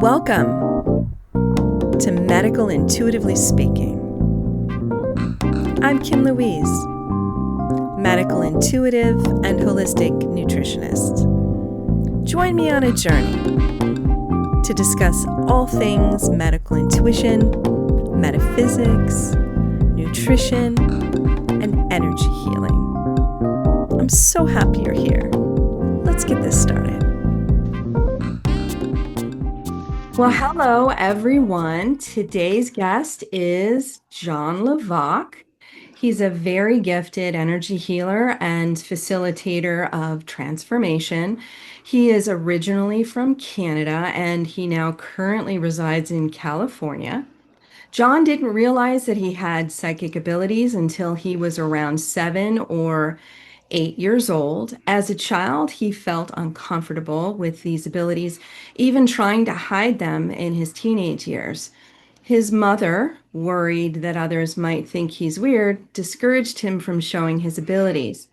Welcome to Medical Intuitively Speaking. I'm Kim Louise, medical intuitive and holistic nutritionist. Join me on a journey to discuss all things medical intuition, metaphysics, nutrition, and energy healing. I'm so happy you're here. Let's get this started. Well, hello, everyone. Today's guest is John Lavack. He's a very gifted energy healer and facilitator of transformation. He is originally from Canada, and he now currently resides in California. John didn't realize that he had psychic abilities until he was around 7 or 8 years old. As a child, he felt uncomfortable with these abilities, even trying to hide them in his teenage years. His mother, worried that others might think he's weird, discouraged him from showing his abilities.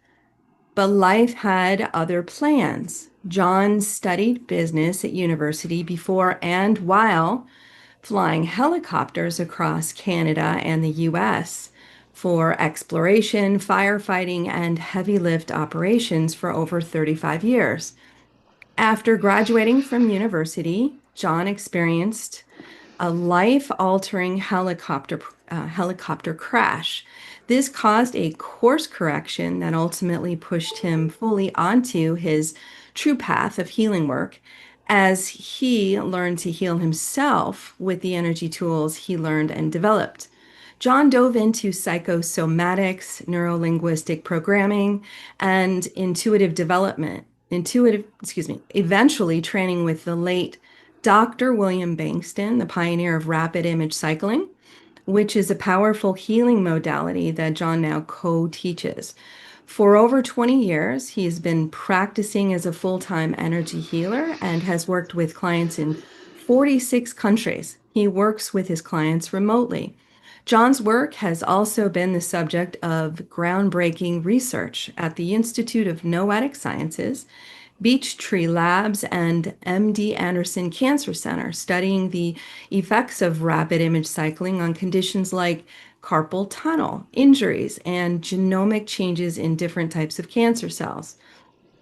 But life had other plans. John studied business at university before and while flying helicopters across Canada and the US for exploration, firefighting, and heavy lift operations for over 35 years. After graduating from university, John experienced a life-altering helicopter crash. This caused a course correction that ultimately pushed him fully onto his true path of healing work as he learned to heal himself with the energy tools he learned and developed. John dove into psychosomatics, neuro-linguistic programming, and eventually training with the late Dr. William Bengston, the pioneer of rapid image cycling, which is a powerful healing modality that John now co-teaches. For over 20 years, he has been practicing as a full-time energy healer and has worked with clients in 46 countries. He works with his clients remotely. John's work has also been the subject of groundbreaking research at the Institute of Noetic Sciences, Beech Tree Labs, and MD Anderson Cancer Center, studying the effects of rapid image cycling on conditions like carpal tunnel, injuries, and genomic changes in different types of cancer cells.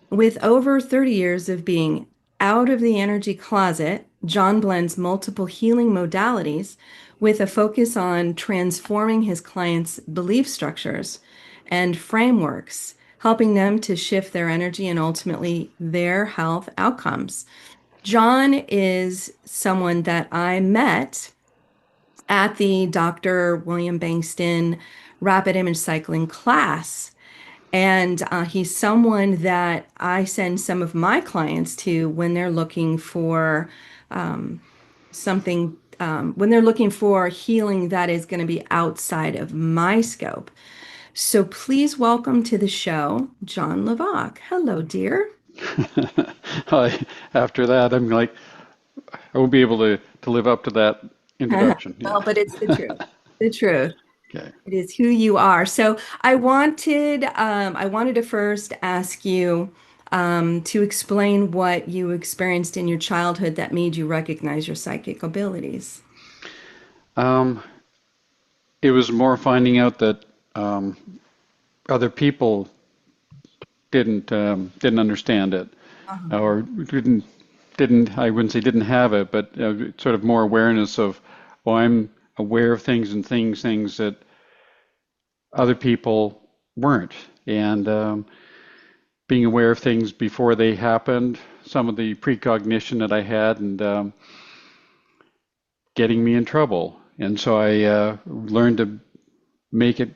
With over 30 years of being out of the energy closet, John blends multiple healing modalities with a focus on transforming his clients' belief structures and frameworks, helping them to shift their energy and ultimately their health outcomes. John is someone that I met at the Dr. William Bengston rapid image cycling class. And he's someone that I send some of my clients to when they're looking for when they're looking for healing that is going to be outside of my scope. So please welcome to the show, John Lavack. Hello, dear. Hi. After that, I'm like, I won't be able to live up to that introduction. Well, but it's the truth. The truth. Okay. It is who you are. So I wanted to first ask you to explain what you experienced in your childhood that made you recognize your psychic abilities. Um, it was more finding out that other people didn't understand it, or didn't I wouldn't say didn't have it, but sort of more awareness of, oh, I'm aware of things and things that other people weren't, and being aware of things before they happened, some of the precognition that I had, and getting me in trouble. And so I learned to make it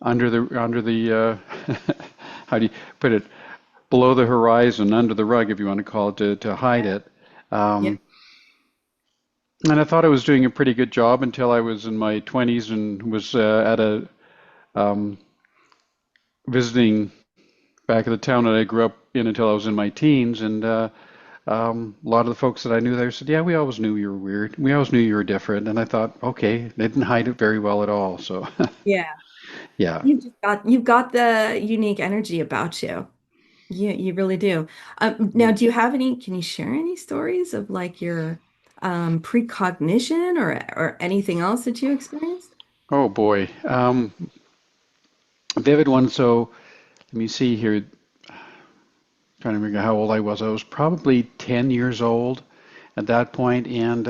under the how do you put it, below the horizon, under the rug, if you want to call it, to hide it. Yeah. Um, and I thought I was doing a pretty good job until I was in my 20s and was at a um, visiting back at the town that I grew up in until I was in my teens, and a lot of the folks that I knew there said, "Yeah, we always knew you were weird. We always knew you were different." And I thought, okay, they didn't hide it very well at all. So, Yeah. yeah. You've got the unique energy about you. Yeah, you really do. Now, Yeah. do you have any, can you share any stories of like your precognition or anything else that you experienced? Oh boy. Vivid one. So let me see here. Trying to remember how old I was. I was probably 10 years old at that point, and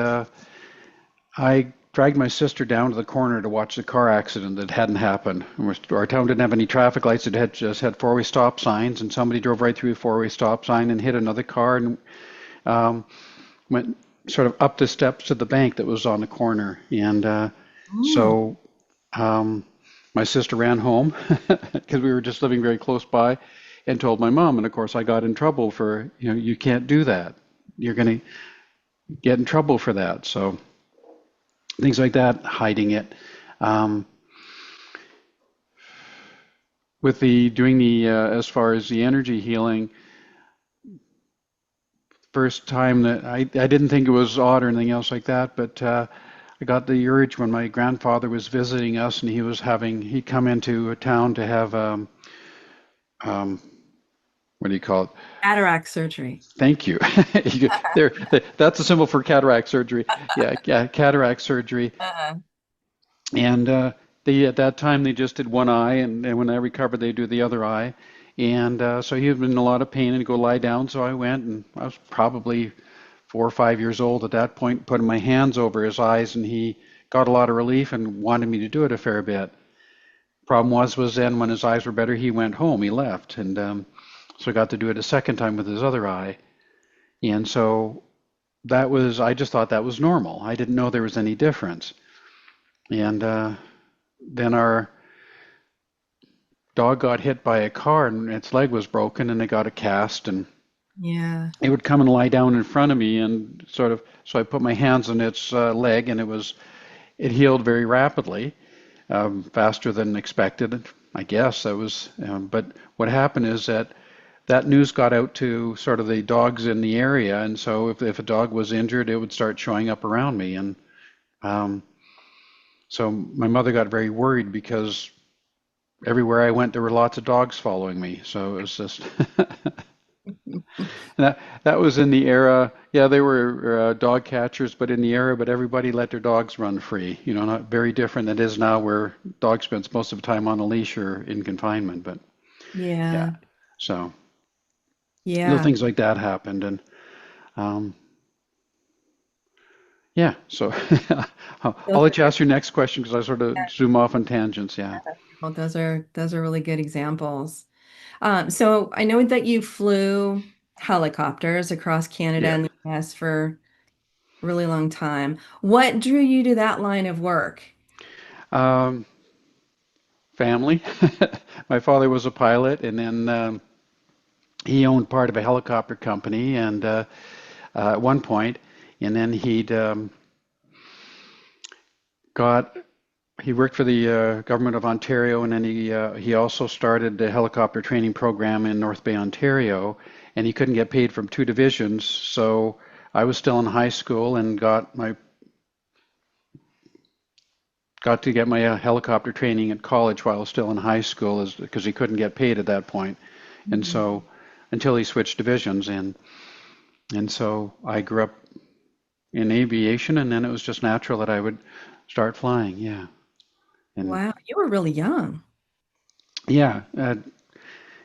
I dragged my sister down to the corner to watch the car accident that hadn't happened. Our town didn't have any traffic lights. It had just had four-way stop signs, and somebody drove right through a four-way stop sign and hit another car and um, went sort of up the steps to the bank that was on the corner. And Oh, so um, my sister ran home because we were just living very close by and told my mom. And of course, I got in trouble for, you can't do that. You're going to get in trouble for that. So things like that, hiding it. Um, with the doing the as far as the energy healing, first time that I didn't think it was odd or anything else like that, but I got the urge when my grandfather was visiting us and he'd come into a town to have um, what do you call it? cataract surgery. Thank you. There, that's a symbol for cataract surgery. Yeah, cataract surgery. Uh, And they at that time they just did one eye, and when I recovered, they do the other eye. And so he was in a lot of pain and go lie down. So I went, and I was probably 4 or 5 years old at that point, putting my hands over his eyes, and he got a lot of relief and wanted me to do it a fair bit. Problem was then when his eyes were better, he went home, he left, and so I got to do it a second time with his other eye. And so I just thought that was normal. I didn't know there was any difference. And then our dog got hit by a car and its leg was broken and they got a cast and yeah. it would come and lie down in front of me and sort of so I put my hands on its leg and it healed very rapidly, faster than expected. I guess that was, but what happened is that news got out to sort of the dogs in the area, and so if a dog was injured, it would start showing up around me, and um, so my mother got very worried because everywhere I went, there were lots of dogs following me. So it was just that was in the era. Yeah, they were dog catchers, but in the era, but everybody let their dogs run free. Not very different than it is now, where dog spends most of the time on a leash or in confinement. But yeah, Yeah. so little Yeah. things like that happened, and um, yeah. So I'll Those let you are ask your next question because I sort of zoom off on tangents. Yeah, well, those are really good examples. So I know that you flew helicopters across Canada yeah. and the US for a really long time. What drew you to that line of work? Um, family. My father was a pilot, and then he owned part of a helicopter company, and at one point, and then got he worked for the government of Ontario, and then he also started the helicopter training program in North Bay, Ontario, and he couldn't get paid from two divisions, so I was still in high school and got to get my helicopter training at college while I was still in high school, because he couldn't get paid at that point, and Mhm. so until he switched divisions, and so I grew up in aviation, and then it was just natural that I would start flying. Yeah, and Wow, you were really young. yeah,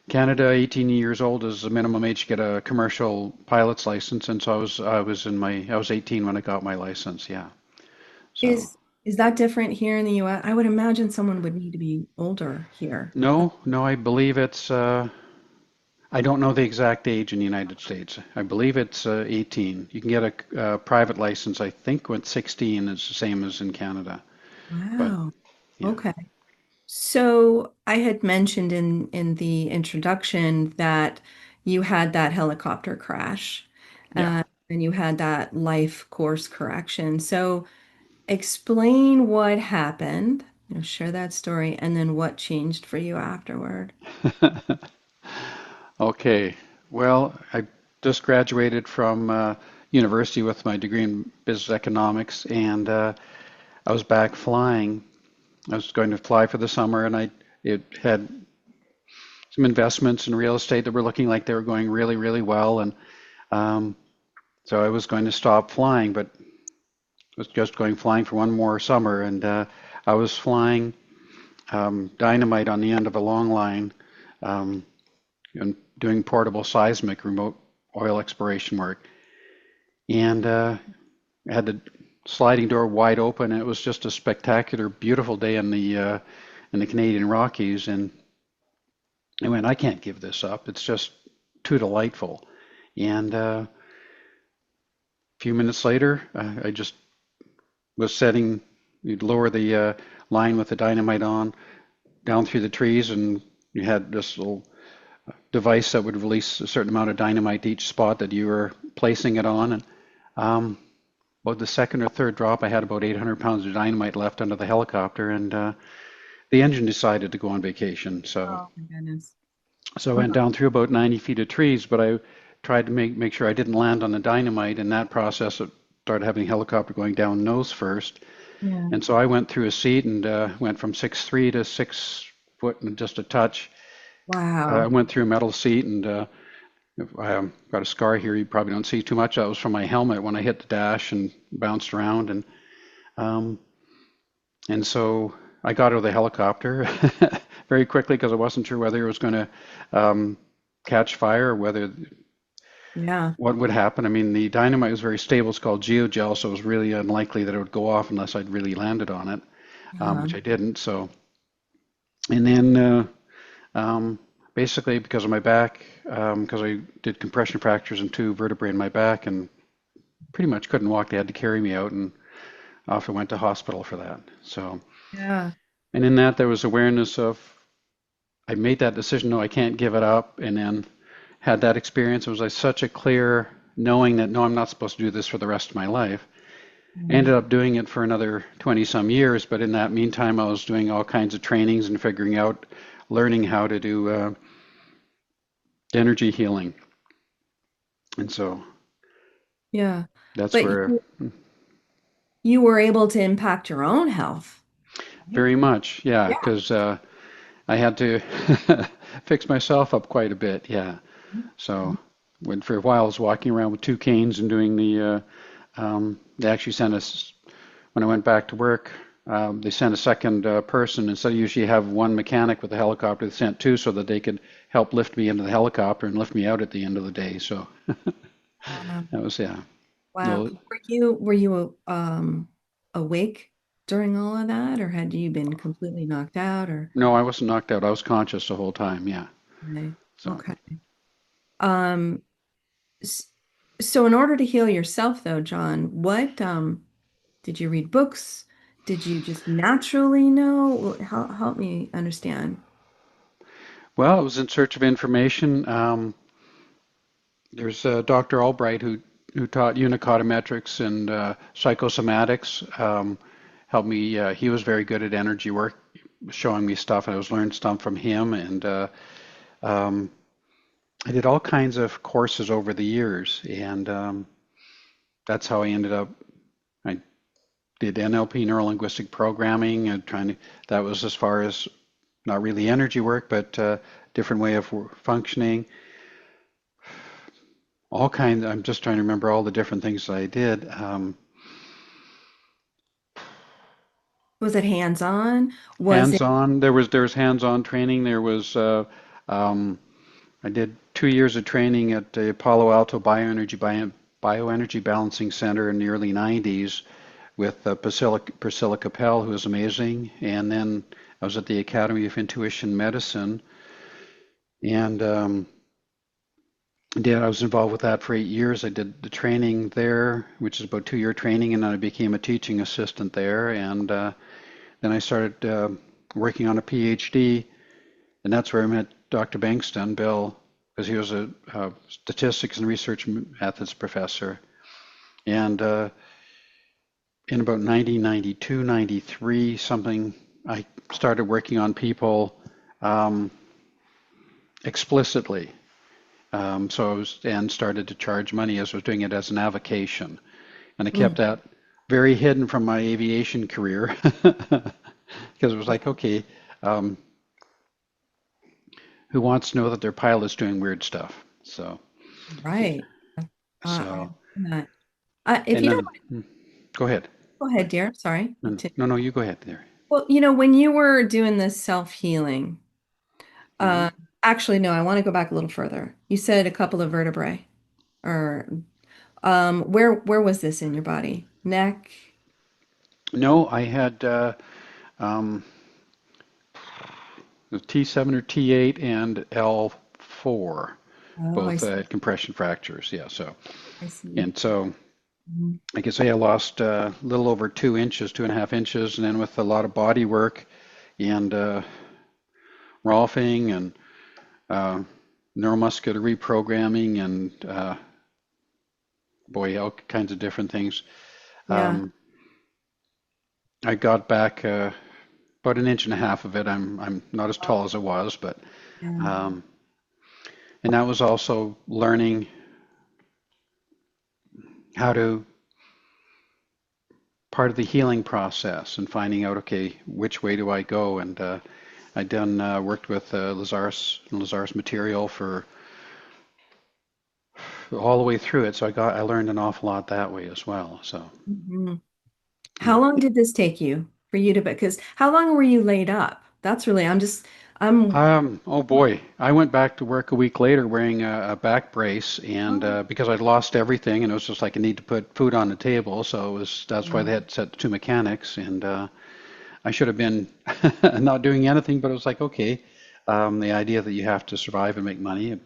Canada, 18 years old is the minimum age to get a commercial pilot's license, and so I was 18 when I got my license. Yeah, so Is that different here in the US? I would imagine someone would need to be older here. no, I believe it's. I don't know the exact age in the United States. I believe it's 18. You can get a private license, I think, when 16 is the same as in Canada. But Wow. yeah, Okay. So I had mentioned in the introduction that you had that helicopter crash, yeah. and you had that life course correction. So explain what happened, share that story, and then what changed for you afterward. Okay. Well, I just graduated from university with my degree in business economics, and I was back flying. I was going to fly for the summer, and I it had some investments in real estate that were looking like they were going really, really well. And um, so I was going to stop flying, but was just going flying for one more summer. And I was flying dynamite on the end of a long line um, and doing portable seismic remote oil exploration work. And I had the sliding door wide open, and it was just a spectacular, beautiful day in the Canadian Rockies. And I went, I can't give this up. It's just too delightful. And a few minutes later, I just was setting, you'd lower the line with the dynamite on down through the trees, and you had this little device that would release a certain amount of dynamite to each spot that you were placing it on. And um, about the second or third drop, I had about 800 pounds of dynamite left under the helicopter, and the engine decided to go on vacation. Oh my goodness. So I went down through about 90 feet of trees, but I tried to make sure I didn't land on the dynamite. In that process, it started having the helicopter going down nose first. Yeah. And so I went through a seat and went from 6'3" to 6 foot and just a touch. I Wow. went through a metal seat and I got a scar here. You probably don't see too much. That was from my helmet when I hit the dash and bounced around. Um, and so I got out of the helicopter very quickly because I wasn't sure whether it was going to catch fire or whether Yeah. what would happen. I mean, the dynamite was very stable. It's called geogel, so it was really unlikely that it would go off unless I'd really landed on it, Yeah. which I didn't. So, and then um, basically because of my back, because I did compression fractures in two vertebrae in my back and pretty much couldn't walk, they had to carry me out, and off I went to hospital for that. So, Yeah. and in that there was awareness of I made that decision. No, I can't give it up, and then had that experience. It was like such a clear knowing that no, I'm not supposed to do this for the rest of my life. I Yeah. ended up doing it for another 20 some years, but in that meantime, I was doing all kinds of trainings and figuring out, learning how to do energy healing. And so Yeah. that's But where you were able to impact your own health, right? very much, yeah, Yeah. because I had to fix myself up quite a bit, yeah. So when for a while I was walking around with two canes and doing they actually sent us, when I went back to work, they sent a second person. Instead of usually have one mechanic with the helicopter, they sent two so that they could help lift me into the helicopter and lift me out at the end of the day. So Wow. that was, yeah. Wow. No, Were you awake during all of that, or had you been completely knocked out, or no, I wasn't knocked out. I was conscious the whole time, yeah. okay. So, Okay. Um, s- so in order to heal yourself though, John, what did you read books? Did you just naturally know? Help me understand. well, I was in search of information. There's Dr. Albright who taught unicotometrics and psychosomatics. Helped me. He was very good at energy work, showing me stuff. I was learning stuff from him, and um, I did all kinds of courses over the years, and that's how I ended up. I did NLP, neuro-linguistic programming, and trying to. That was as far as not really energy work, but different way of functioning. All kinds. I'm just trying to remember all the different things that I did. Was it hands-on? Was it Hands-on. There was hands-on training. There was um, I did 2 years of training at the Palo Alto Bioenergy Balancing Center in the early 90s with Priscilla Capel, who was amazing. And then I was at the Academy of Intuition Medicine, and I was involved with that for 8 years. I did the training there, which is about 2 year training, and then I became a teaching assistant there. And then I started working on a PhD, and that's where I met Dr. Bengston, Bill, because he was a statistics and research methods professor. And in about 1992, 93, something, I started working on people um, explicitly. So I was and started to charge money as I was doing it as an avocation, and I kept mm, that very hidden from my aviation career because it was like, okay, um, who wants to know that their pilot's doing weird stuff. Right. I So, love that. If and you don't then go ahead. go ahead, dear. Sorry. No, no, no, you go ahead there. Well, when you were doing this self-healing, Hmm. uh, actually, no, I want to go back a little further. You said a couple of vertebrae, or where was this in your body? Neck? No, I had um, T7 or T8 and L4, Oh, I both see. compression fractures. Yeah. So, I see. and so Mhm. I could say I lost a little over 2 inches, 2.5 inches, and then with a lot of body work and rolfing and uh, neuromuscular reprogramming and boy, all kinds of different things. Yeah. Um, I got back about an inch and a half of it. I'm not as tall as I was, but Yeah. um, and that was also learning how to part of the healing process and finding out, okay, which way do I go? And I done worked with Lazarus material for all the way through it, so I learned an awful lot that way as well. So Mhm. yeah. How long did this take you for you to, because how long were you laid up? That's really, I'm, Oh boy, I went back to work a week later wearing a back brace, and oh, because I'd lost everything, and it was just like I need to put food on the table, so that's why yeah. they had set the two mechanics, and I should have been not doing anything, but it was like okay, the idea that you have to survive and make money at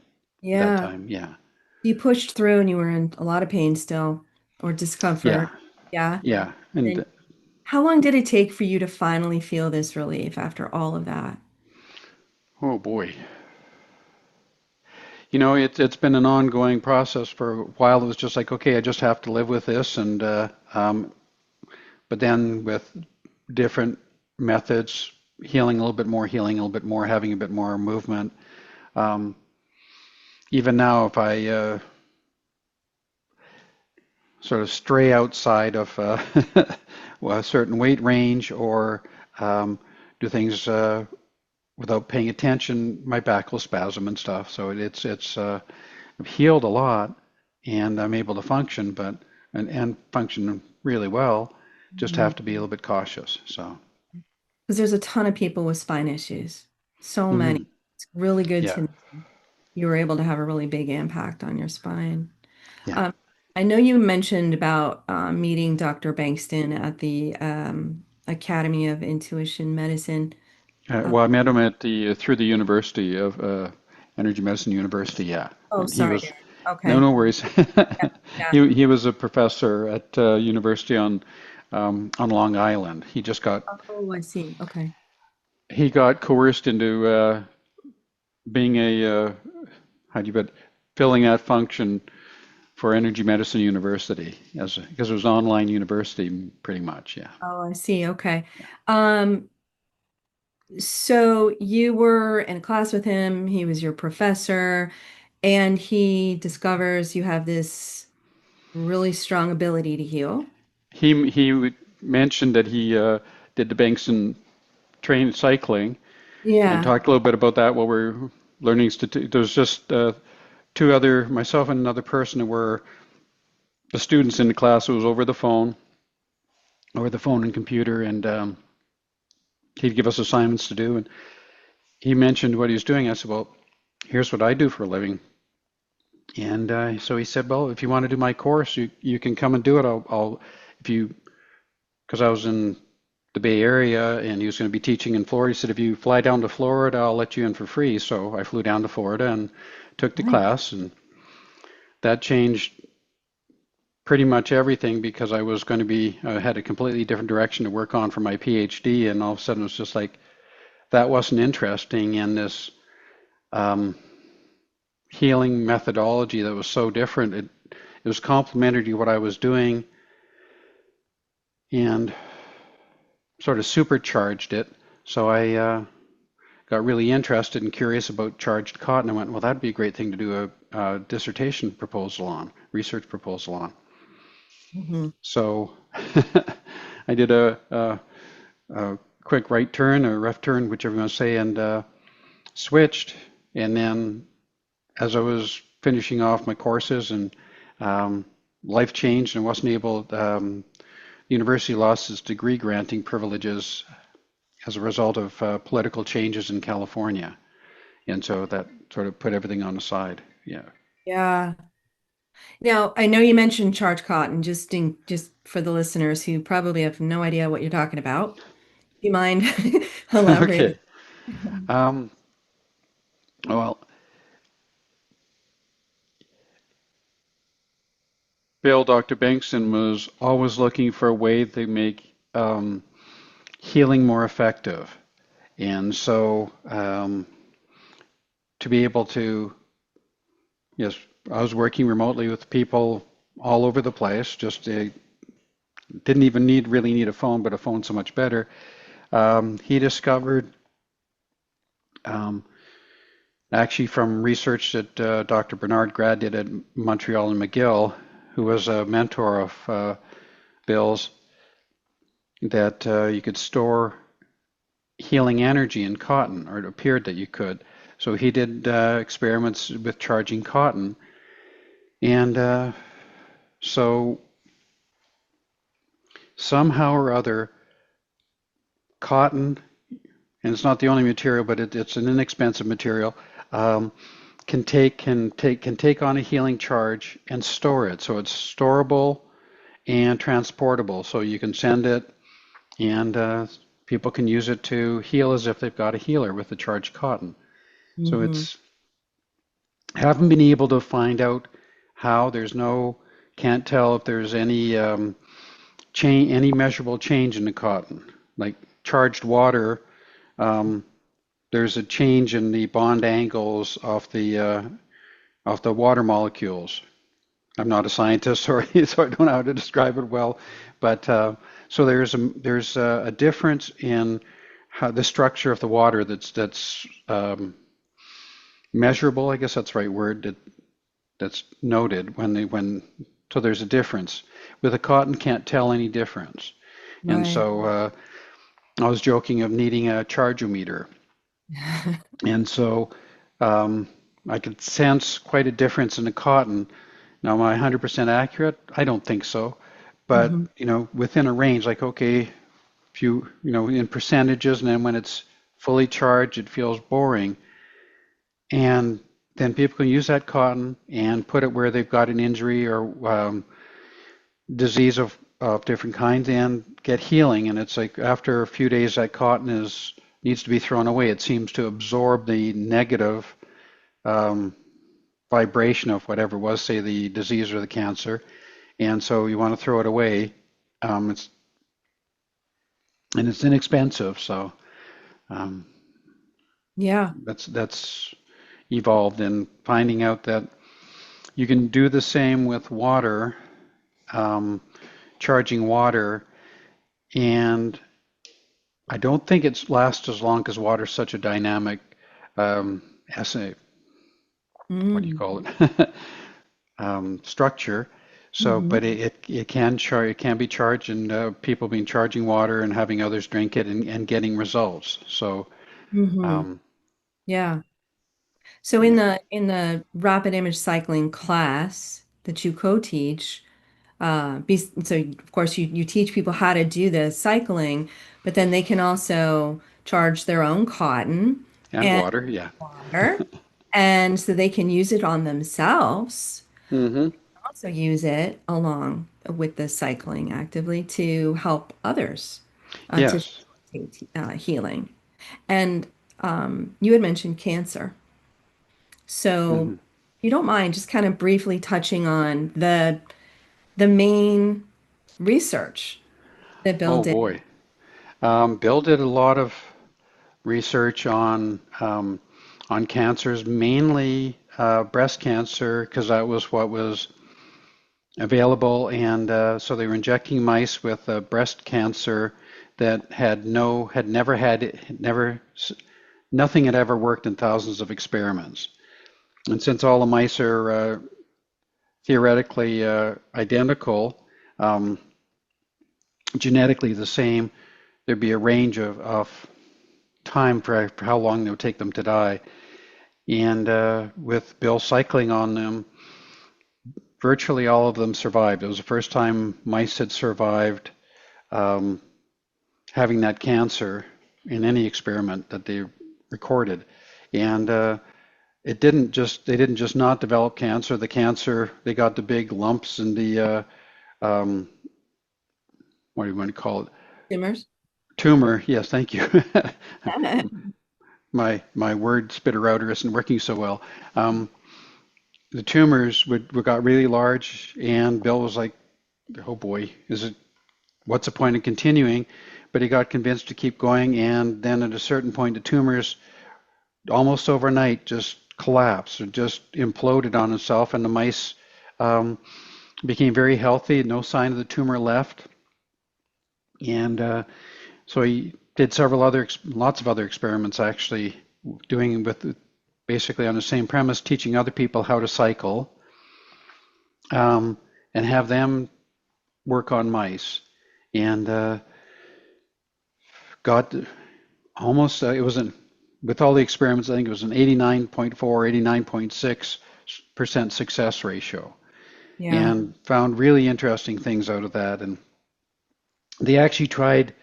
that Yeah. time, yeah, You pushed through and you were in a lot of pain still or yeah, discomfort. Yeah. yeah, and And how long did it take for you to finally feel this relief after all of that? oh boy, it's been an ongoing process for a while. It was just like okay, I just have to live with this, and but then with different methods, healing a little bit more, having a bit more movement. Um, Even now, if I sort of stray outside of well, a certain weight range or do things without paying attention, my back will spasm and stuff. So it's I've healed a lot and I'm able to function, but and function really well. Just have to be a little bit cautious. So, Because there's a ton of people with spine issues. So many. hmm, It's really good yeah, to know you were able to have a really big impact on your spine. yeah. Um, I know you mentioned about meeting Dr. Bengston at the Academy of Intuition Medicine. Uh, Well, I met him at the through the University of Energy Medicine University. Yeah, oh, and he sorry, was dear. no, Okay. no worries. Yeah. Yeah. He was a professor at university on Long Island. Oh, I see. Okay. He got coerced into being a how do you put filling that function for Energy Medicine University because it was an online university pretty much. Yeah. Oh, I see. Okay. Um, so you were in a class with him, he was your professor, and he discovers you have this really strong ability to heal. Mentioned that he did the Bengston train cycling and Yeah. talked a little bit about that while we're learning. There's just myself and another person who were the students in the class. It was over the phone and computer, and he'd give us assignments to do. And he mentioned what he was doing. I said, well, here's what I do for a living. And so he said, well, if you want to do my course, you can come and do it. I'll if you because I was in the Bay Area and he was going to be teaching in Florida. He said, if you fly down to Florida, I'll let you in for free. So I flew down to Florida and took the Nice. class, and that changed pretty much everything because I had a completely different direction to work on for my PhD, and all of a sudden it was just like that wasn't interesting, and this um, healing methodology that was so different. It was complementary to what I was doing and sort of supercharged it. So I got really interested and curious about charged cotton. I went, well, that'd be a great thing to do a dissertation proposal on, research proposal on. Hmm. So I did a quick right turn, a left turn, whichever you want to say, and switched. And then as I was finishing off my courses and um, life changed and wasn't able, the university lost its degree granting privileges as a result of political changes in California. And so that sort of put everything on the side. Yeah. Yeah. Now, I know you mentioned charged cotton, just for the listeners who probably have no idea what you're talking about. Do you mind elaborating? Okay. Um, well, Dr. Bengston was always looking for a way to make healing more effective. And so to be able to, yes, I was working remotely with people all over the place, just didn't even really need a phone, but a phone so much better. He discovered, um, actually from research that Dr. Bernard Grad did at Montreal and McGill, who was a mentor of Bill's, that you could store healing energy in cotton, or it appeared that you could. So he did experiments with charging cotton, and so somehow or other, cotton, and it's not the only material, but it's an inexpensive material, um, can take on a healing charge and store it. So it's storable and transportable. So you can send it, and people can use it to heal as if they've got a healer with the charged cotton. So Hmm. it's haven't been able to find out how. Can't tell if there's any any measurable change in the cotton. Like charged water, um, there's a change in the bond angles of the water molecules. I'm not a scientist, sorry, so I don't know how to describe it well, but so there's a difference in how the structure of the water that's measurable. I guess that's the right word. That's noted when so there's a difference. With a cotton, can't tell any difference, and Right. so I was joking of needing a chargeometer, and so um, I could sense quite a difference in the cotton. Now, am I 100% accurate? I don't think so, but Hmm. within a range, like okay, if in percentages, and then when it's fully charged, it feels boring, and then people can use that cotton and put it where they've got an injury or disease of different kinds and get healing. And it's like after a few days, that cotton is needs to be thrown away. It seems to absorb the negative um, vibration of whatever it was, say the disease or the cancer, and so you want to throw it away. It's and it's inexpensive, so um, Yeah. that's evolved in finding out that you can do the same with water, um, charging water, and I don't think it lasts as long because water is such a dynamic essay. What do you Mm. call it? Structure. So, Hmm. but it can be charged, and people been charging water and having others drink it and getting results. So, Hmm. um, Yeah. So in yeah, the rapid image cycling class that you co-teach, so of course you teach people how to do the cycling, but then they can also charge their own cotton and and water. Yeah. water, and so they can use it on themselves. Hmm. Also use it along with the cycling actively to help others to Yes. facilitate healing. And you had mentioned cancer. So, Hmm. if you don't mind just kind of briefly touching on the main research that Bill Oh did. boy. Bill did a lot of research on cancers, mainly breast cancer, because that was what was available, and so they were injecting mice with breast cancer that had never had nothing had ever worked in thousands of experiments. And since all the mice are theoretically identical, um, genetically the same, there'd be a range of time for how long it would take them to die. And with Bill cycling on them, virtually all of them survived. It was the first time mice had survived um, having that cancer in any experiment that they recorded. And they didn't just not develop cancer. The cancer, they got the big lumps in the, um, what do you want to call it? Tumors. Tumor. Yes, thank you. My word spitter router isn't working so well. Um, the tumors would got really large, and Bill was like, "Oh boy, what's the point of continuing?" But he got convinced to keep going, and then at a certain point, the tumors almost overnight just collapsed or just imploded on itself, and the mice um, became very healthy. No sign of the tumor left, and so he did lots of other experiments actually, doing with basically on the same premise, teaching other people how to cycle um, and have them work on mice. And got almost, it was an, with all the experiments, I think it was an 89.4, 89.6% success ratio, Yeah. and found really interesting things out of that. And they actually tried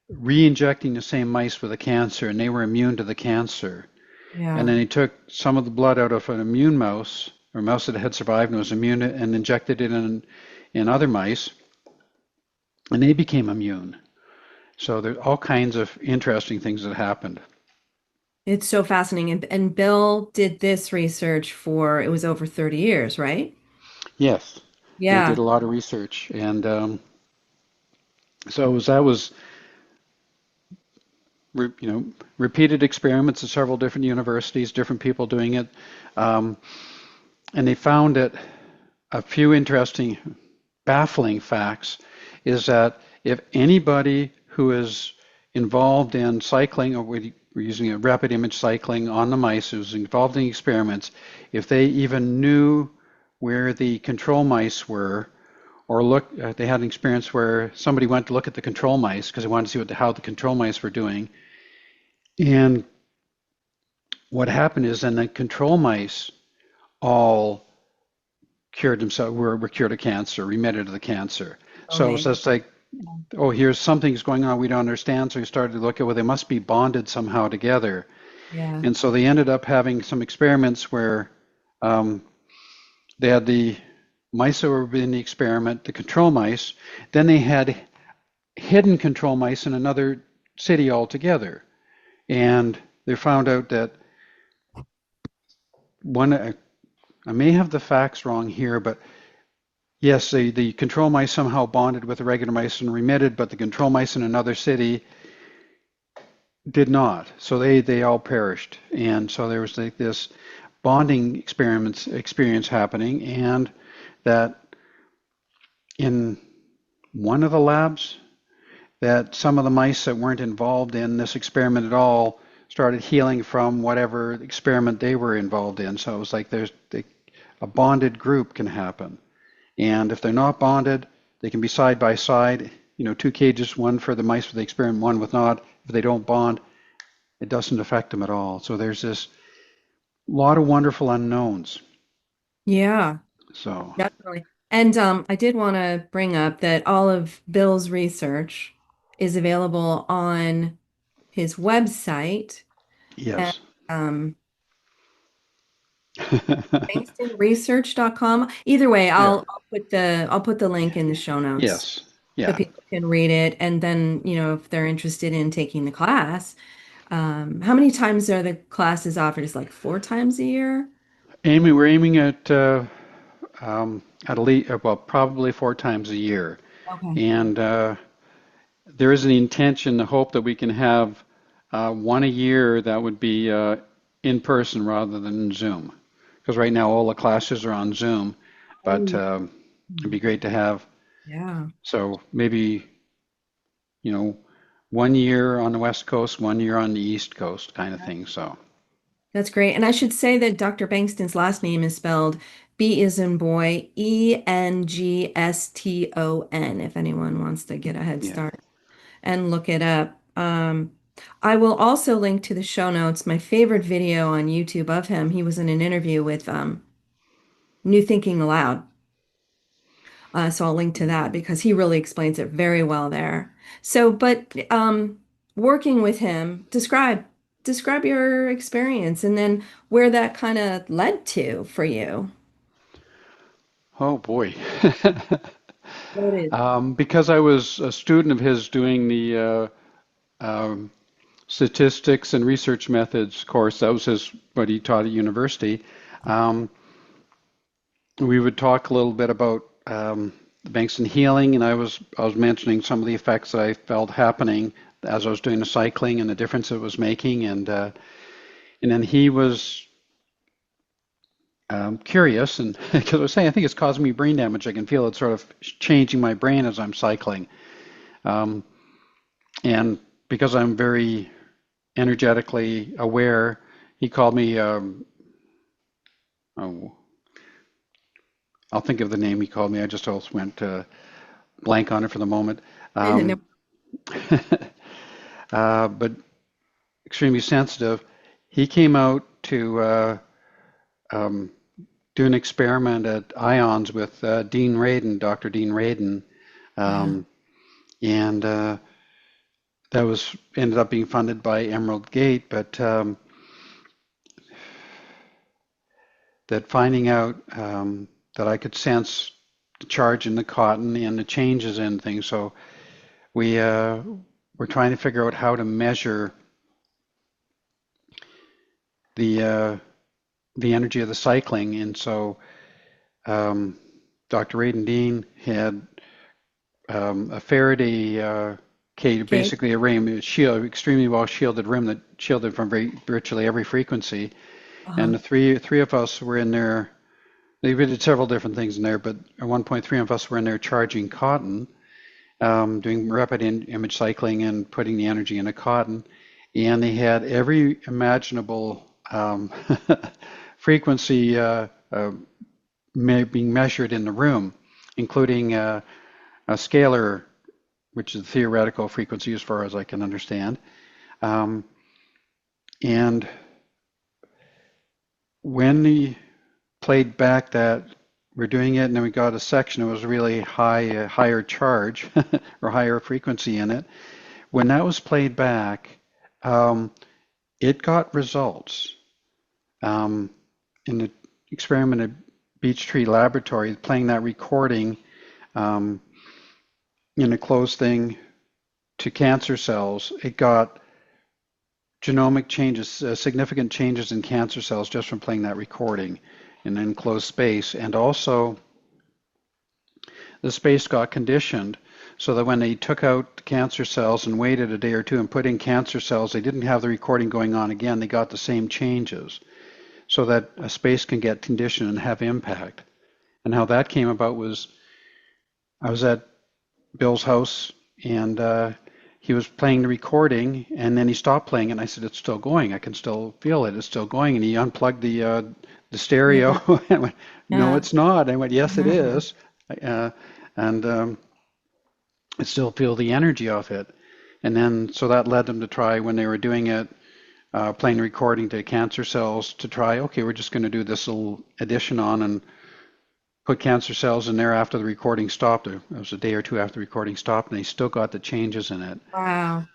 re-injecting the same mice with a cancer, and they were immune to the cancer. And Yeah. then he took some of the blood out of an immune mouse, or a mouse that had survived and was immune, and injected it in other mice, and they became immune. So there's all kinds of interesting things that happened. It's so fascinating. And Bill did this research for, it was over 30 years, right? Yes, yeah, he did Yeah. a lot of research, and so that was repeated experiments at several different universities, different people doing it, um, and they found that a few interesting, baffling facts is that if anybody who is involved in cycling, or we're using a rapid image cycling on the mice, who's involved in experiments, if they even knew where the control mice were, or they had an experience where somebody went to look at the control mice because they wanted to see how the control mice were doing. And what happened is then the control mice all cured themselves, were cured of cancer, remitted of the cancer. So it was Amazing. just like, oh, here's something's going on we don't understand. So we started to look at, well, they must be bonded somehow together. Yeah. And so they ended up having some experiments where um, they had the mice that were in the experiment, the control mice. Then they had hidden control mice in another city altogether. And they found out that one, I may have the facts wrong here, but yes, the control mice somehow bonded with the regular mice and remitted, but the control mice in another city did not. So they all perished. And so there was like this bonding experience happening, and that in one of the labs, that some of the mice that weren't involved in this experiment at all started healing from whatever experiment they were involved in. So it was like a bonded group can happen. And if they're not bonded, they can be side by side, two cages, one for the mice with the experiment, one with not. If they don't bond, it doesn't affect them at all. So there's this lot of wonderful unknowns. Yeah, So, definitely. And I did want to bring up that all of Bill's research is available on his website at yes. um, bengstonresearch.com. Either way, Yeah. I'll put the link in the show notes Yes. so Yeah. people can read it. And then, if they're interested in taking the class, how many times are the classes offered? Is like 4 times a year? We're aiming at least, well, probably 4 times a year. Okay. And there is an intention, the hope that we can have one a year that would be in person rather than Zoom. Because right now all the classes are on Zoom, Oh, but yeah. it'd be great to have. Yeah. So maybe, you know, one year on the West Coast, one year on the East Coast kind of thing. So, That's great. And I should say that Dr. Bengston's last name is spelled B as in boy, Engston, if anyone wants to get a head yeah. start and look it up. I will also link to the show notes my favorite video on YouTube of him. He was in an interview with New Thinking Aloud. So I'll link to that because he really explains it very well there. So, but working with him, describe your experience and then where that kind of led to for you. Oh boy. What is? Because I was a student of his doing the um, statistics and research methods course, that was what he taught at university. Um, we would talk a little bit about the Bengston healing, and I was mentioning some of the effects that I felt happening as I was doing the cycling and the difference it was making, and then he was curious, and because I was saying I think it's causing me brain damage. I can feel it sort of changing my brain as I'm cycling, um, and because I'm very energetically aware, he called me. Oh, I'll think of the name he called me. I just also went blank on it for the moment. No. Um, but extremely sensitive. He came out to um, do an experiment at Ions with Dean Radin, Dr. Dean Radin, Uh, um, and that was ended up being funded by Emerald Gate. But that finding out that I could sense the charge in the cotton and the changes in things. So we were trying to figure out how to measure the uh, the energy of the cycling, and so um, Dr. Radin Dean had a Faraday cage, okay. basically a rim, a shield, extremely well shielded rim that shielded from virtually every frequency. And Uh-huh. the three of us were in there. We did several different things in there, but at one point, three of us were in there charging cotton, doing rapid image cycling and putting the energy into cotton. And they had every imaginable frequency being measured in the room, including a scalar, which is the theoretical frequency as far as I can understand. Um, and when we played back that we're doing it, and then we got a section that was really high, higher charge or higher frequency in it. When that was played back, um, it got results. Um, in the experiment at Beech Tree Laboratory, playing that recording um, in a closed thing to cancer cells, it got genomic changes, significant changes in cancer cells just from playing that recording in an enclosed space. And also, the space got conditioned so that when they took out cancer cells and waited a day or two and put in cancer cells, they didn't have the recording going on again. They got the same changes so that a space can get conditioned and have impact. And how that came about was I was at Bill's house and he was playing the recording and then he stopped playing it and I said, it's still going. I can still feel it. It's still going. And he unplugged the stereo Yeah. and went, no, Yeah. it's not. I went, yes, it Mhm. is. Uh, and I still feel the energy of it. And then so that led them to try when they were doing it, playing the recording to cancer cells to try, okay, we're just going to do this little addition on and put cancer cells in there after the recording stopped. It was a day or two after the recording stopped, and they still got the changes in it. Wow.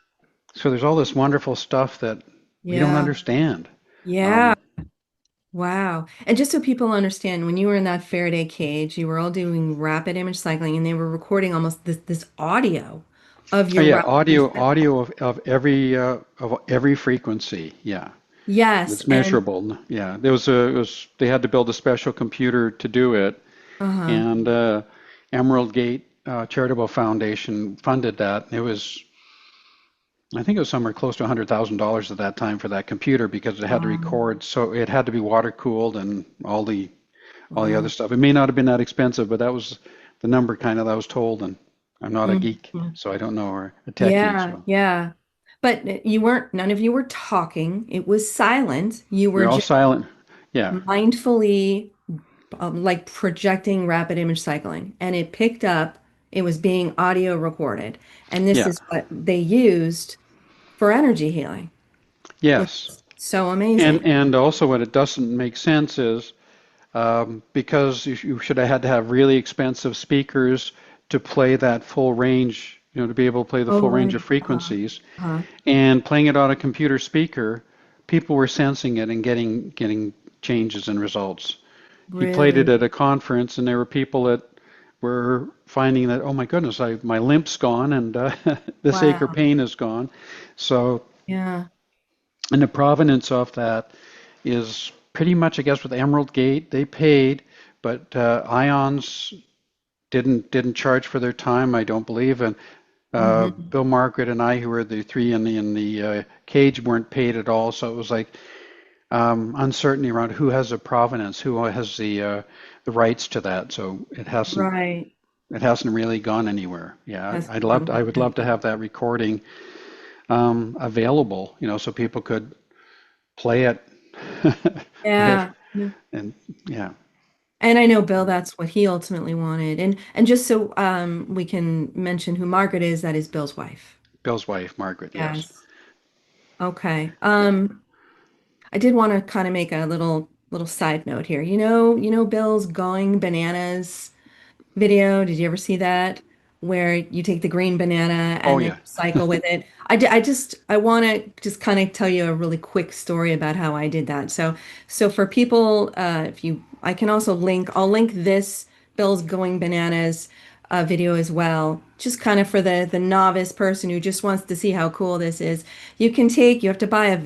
So there's all this wonderful stuff that we don't Yeah. understand. Yeah. Um, Wow. And just so people understand, when you were in that Faraday cage, you were all doing rapid image cycling and they were recording almost this audio of oh your yeah, rapid image cycling. audio of every frequency. Yeah, Yes. that's And measurable. Yeah, there was a it was they had to build a special computer to do it, uh-huh. and Emerald Gate Charitable Foundation funded that. It was I think it was somewhere close to $100,000 at that time for that computer because it had to Wow. record, so it had to be water cooled and all the other Wow. stuff. It may not have been that expensive, but that was the number kind of that I was told. And I'm not a geek, Mhm. so I don't know, or a techie. Yeah, So yeah. But you weren't, none of you were talking. It was silent. You we were are all just silent. Yeah, mindfully like projecting rapid image cycling. And it picked up, it was being audio recorded. And this yeah, is what they used for energy healing, which Yes. is so amazing. And also what it doesn't make sense is because you should have had to have really expensive speakers to play that full range, to be able to play the Oh, full range of right. frequencies. Uh-huh. And playing it on a computer speaker, people were sensing it and getting changes and results. He played it Really? at a conference, and there were people that were finding that, oh my goodness, my limp's gone and this ache or Wow. pain is gone. So, Yeah. and the provenance of that is pretty much, I guess, with Emerald Gate, they paid, but Ions didn't charge for their time, I don't believe, and Hmm. Bill, Margaret, and I, who were the three in the cage, weren't paid at all. So it was like uncertainty around who has the provenance, who has the rights to that. So Right. it hasn't really gone anywhere. Yeah, Hasn't gone I back would love to anywhere. have that recording available, so people could play it if Yeah. Yeah. and yeah, And I know Bill, that's what he ultimately wanted. And just so we can mention who Margaret is, that is Bill's wife. Bill's wife, Margaret. Yes. Yes. Okay. Yeah. I did want to kind of make a little side note here. Bill's Going Bananas video. Did you ever see that? Where you take the green banana Oh and then yeah. you cycle with it. I want to just kind of tell you a really quick story about how I did that. So for people, if you, I can also I'll link this Bill's Going Bananas video as well. Just kind of for the novice person who just wants to see how cool this is. You have to buy a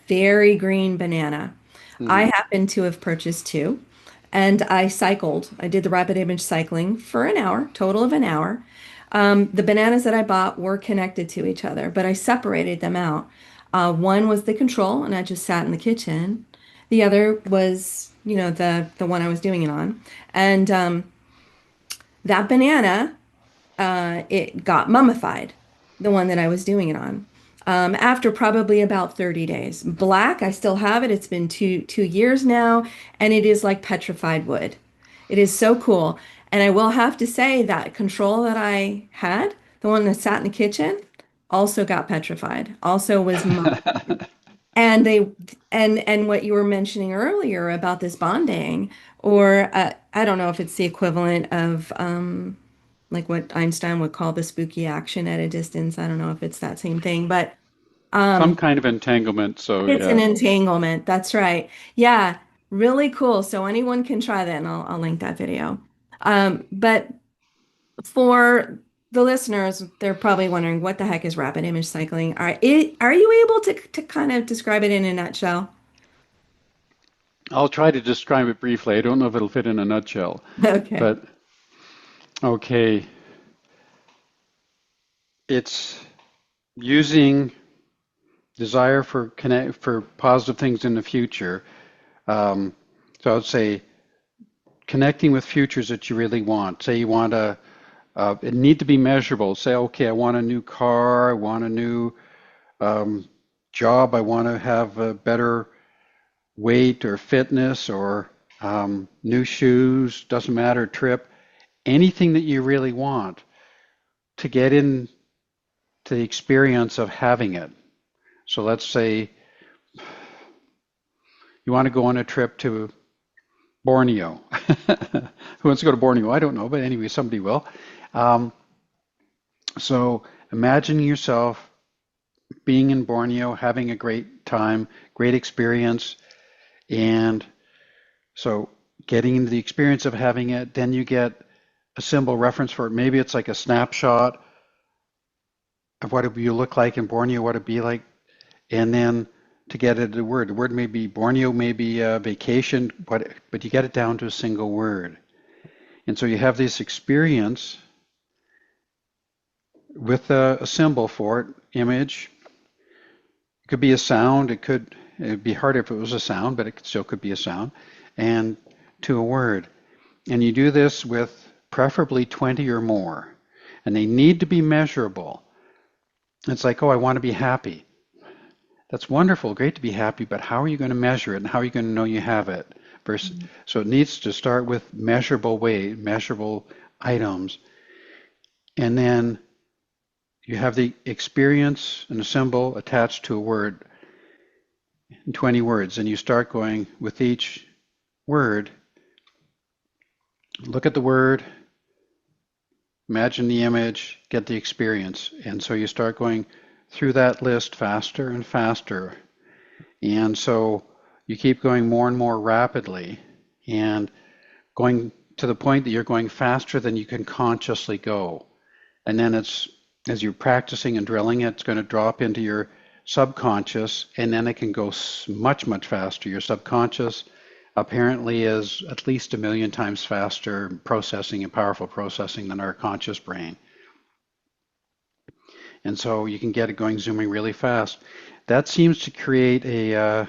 very green banana. I Hmm. happen to have purchased two, and I cycled. I did the rapid image cycling for an hour, total of an hour. The bananas that I bought were connected to each other, but I separated them out. One was the control, and I just sat in the kitchen. The other was, the one I was doing it on, and that banana it got mummified, the one that I was doing it on. After probably about 30 days. Black, I still have it. It's been two years now, and it is like petrified wood. It is so cool. And I will have to say that control that I had, the one that sat in the kitchen, also got petrified. Also was and they and what you were mentioning earlier about this bonding, or I don't know if it's the equivalent of like what Einstein would call the spooky action at a distance. I don't know if it's that same thing, but Some um, kind of entanglement. So it's an yeah. entanglement. That's right. Yeah, really cool. So anyone can try that, and I'll link that video. But for the listeners, they're probably wondering what the heck is rapid image cycling. Are you able to kind of describe it in a nutshell? I'll try to describe it briefly. I don't know if it'll fit in a nutshell, Okay. but okay, it's using desire for positive things in the future. Um, so I would say connecting with futures that you really want. Say you want it need to be measurable. Say, okay, I want a new car, I want a new um, job, I want to have a better weight or fitness or new shoes, doesn't matter, trip, anything that you really want to get into the experience of having it. So let's say you want to go on a trip to Borneo. Who wants to go to Borneo? I don't know, but anyway, somebody will. Um, so imagine yourself being in Borneo, having a great time, great experience, and so getting into the experience of having it, then you get a symbol reference for it. Maybe it's like a snapshot of what it would look like in Borneo, what it'd be like, and then to get it a word. The word may be Borneo, may be vacation, but you get it down to a single word. And so you have this experience with a symbol for it, image. It could be a sound. It'd be harder if it was a sound, but it still could be a sound, and to a word. And you do this with preferably 20 or more, and they need to be measurable. It's like, oh, I want to be happy. That's wonderful, great to be happy, but how are you going to measure it and how are you going to know you have it? So it needs to start with measurable weight, measurable items, and then you have the experience and a symbol attached to a word, 20 words, and you start going with each word. Look at the word, imagine the image, get the experience. And so you start going through that list faster and faster. And so you keep going more and more rapidly and going to the point that you're going faster than you can consciously go. And then it's, as you're practicing and drilling it, it's going to drop into your subconscious, and then it can go much, much faster. Your subconscious apparently is at least 1 million times faster processing and powerful processing than our conscious brain. And so you can get it going, zooming really fast. That seems to create a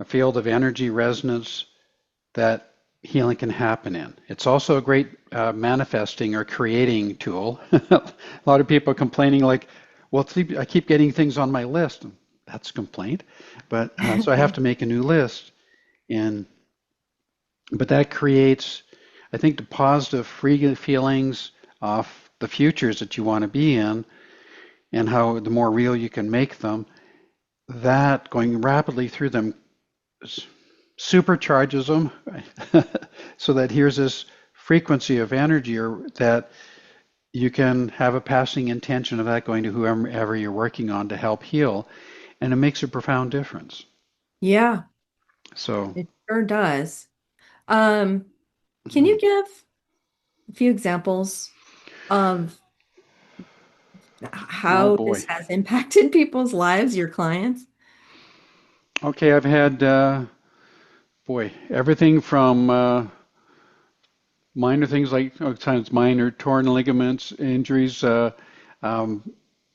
field of energy resonance that healing can happen in. It's also a great manifesting or creating tool. A lot of people are complaining like, well, I keep getting things on my list. That's a complaint. But so I have to make a new list. But that creates, I think, the positive free feelings of the futures that you want to be in, and how the more real you can make them, that going rapidly through them supercharges them so that here's this frequency of energy, or that you can have a passing intention of that going to whoever you're working on to help heal, and it makes a profound difference. Yeah, So, it sure does. Um, can you give a few examples of oh how this boy. has impacted people's lives, your clients? Okay, I've had, everything from minor things like sometimes minor torn ligaments, injuries, um,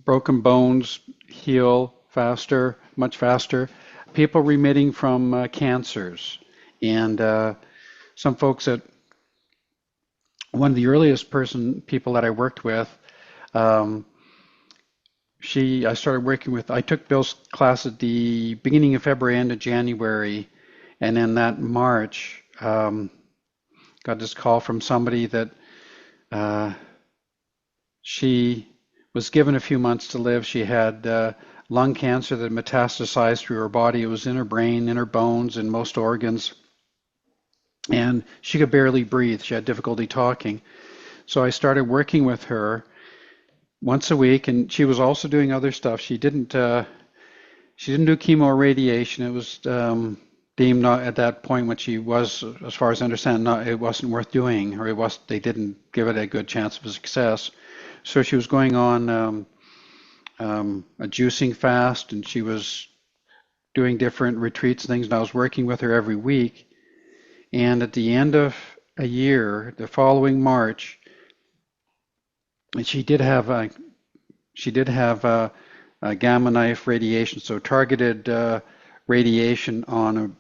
broken bones heal faster, much faster. People remitting from cancers, and some folks that one of the earliest people that I worked with, um, I started working with. I took Bill's class at the beginning of February, end of January, and in that March, got this call from somebody that uh, she was given a few months to live. She had lung cancer that metastasized through her body. It was in her brain, in her bones, in most organs, and she could barely breathe. She had difficulty talking. So I started working with her once a week, and she was also doing other stuff. She didn't do chemo or radiation. It was deemed not at that point when she was, as far as I understand, not, it wasn't worth doing, or they didn't give it a good chance of success. So she was going on a juicing fast, and she was doing different retreats and things. And I was working with her every week. And at the end of a year, the following March, and she did have a gamma knife radiation, so targeted radiation on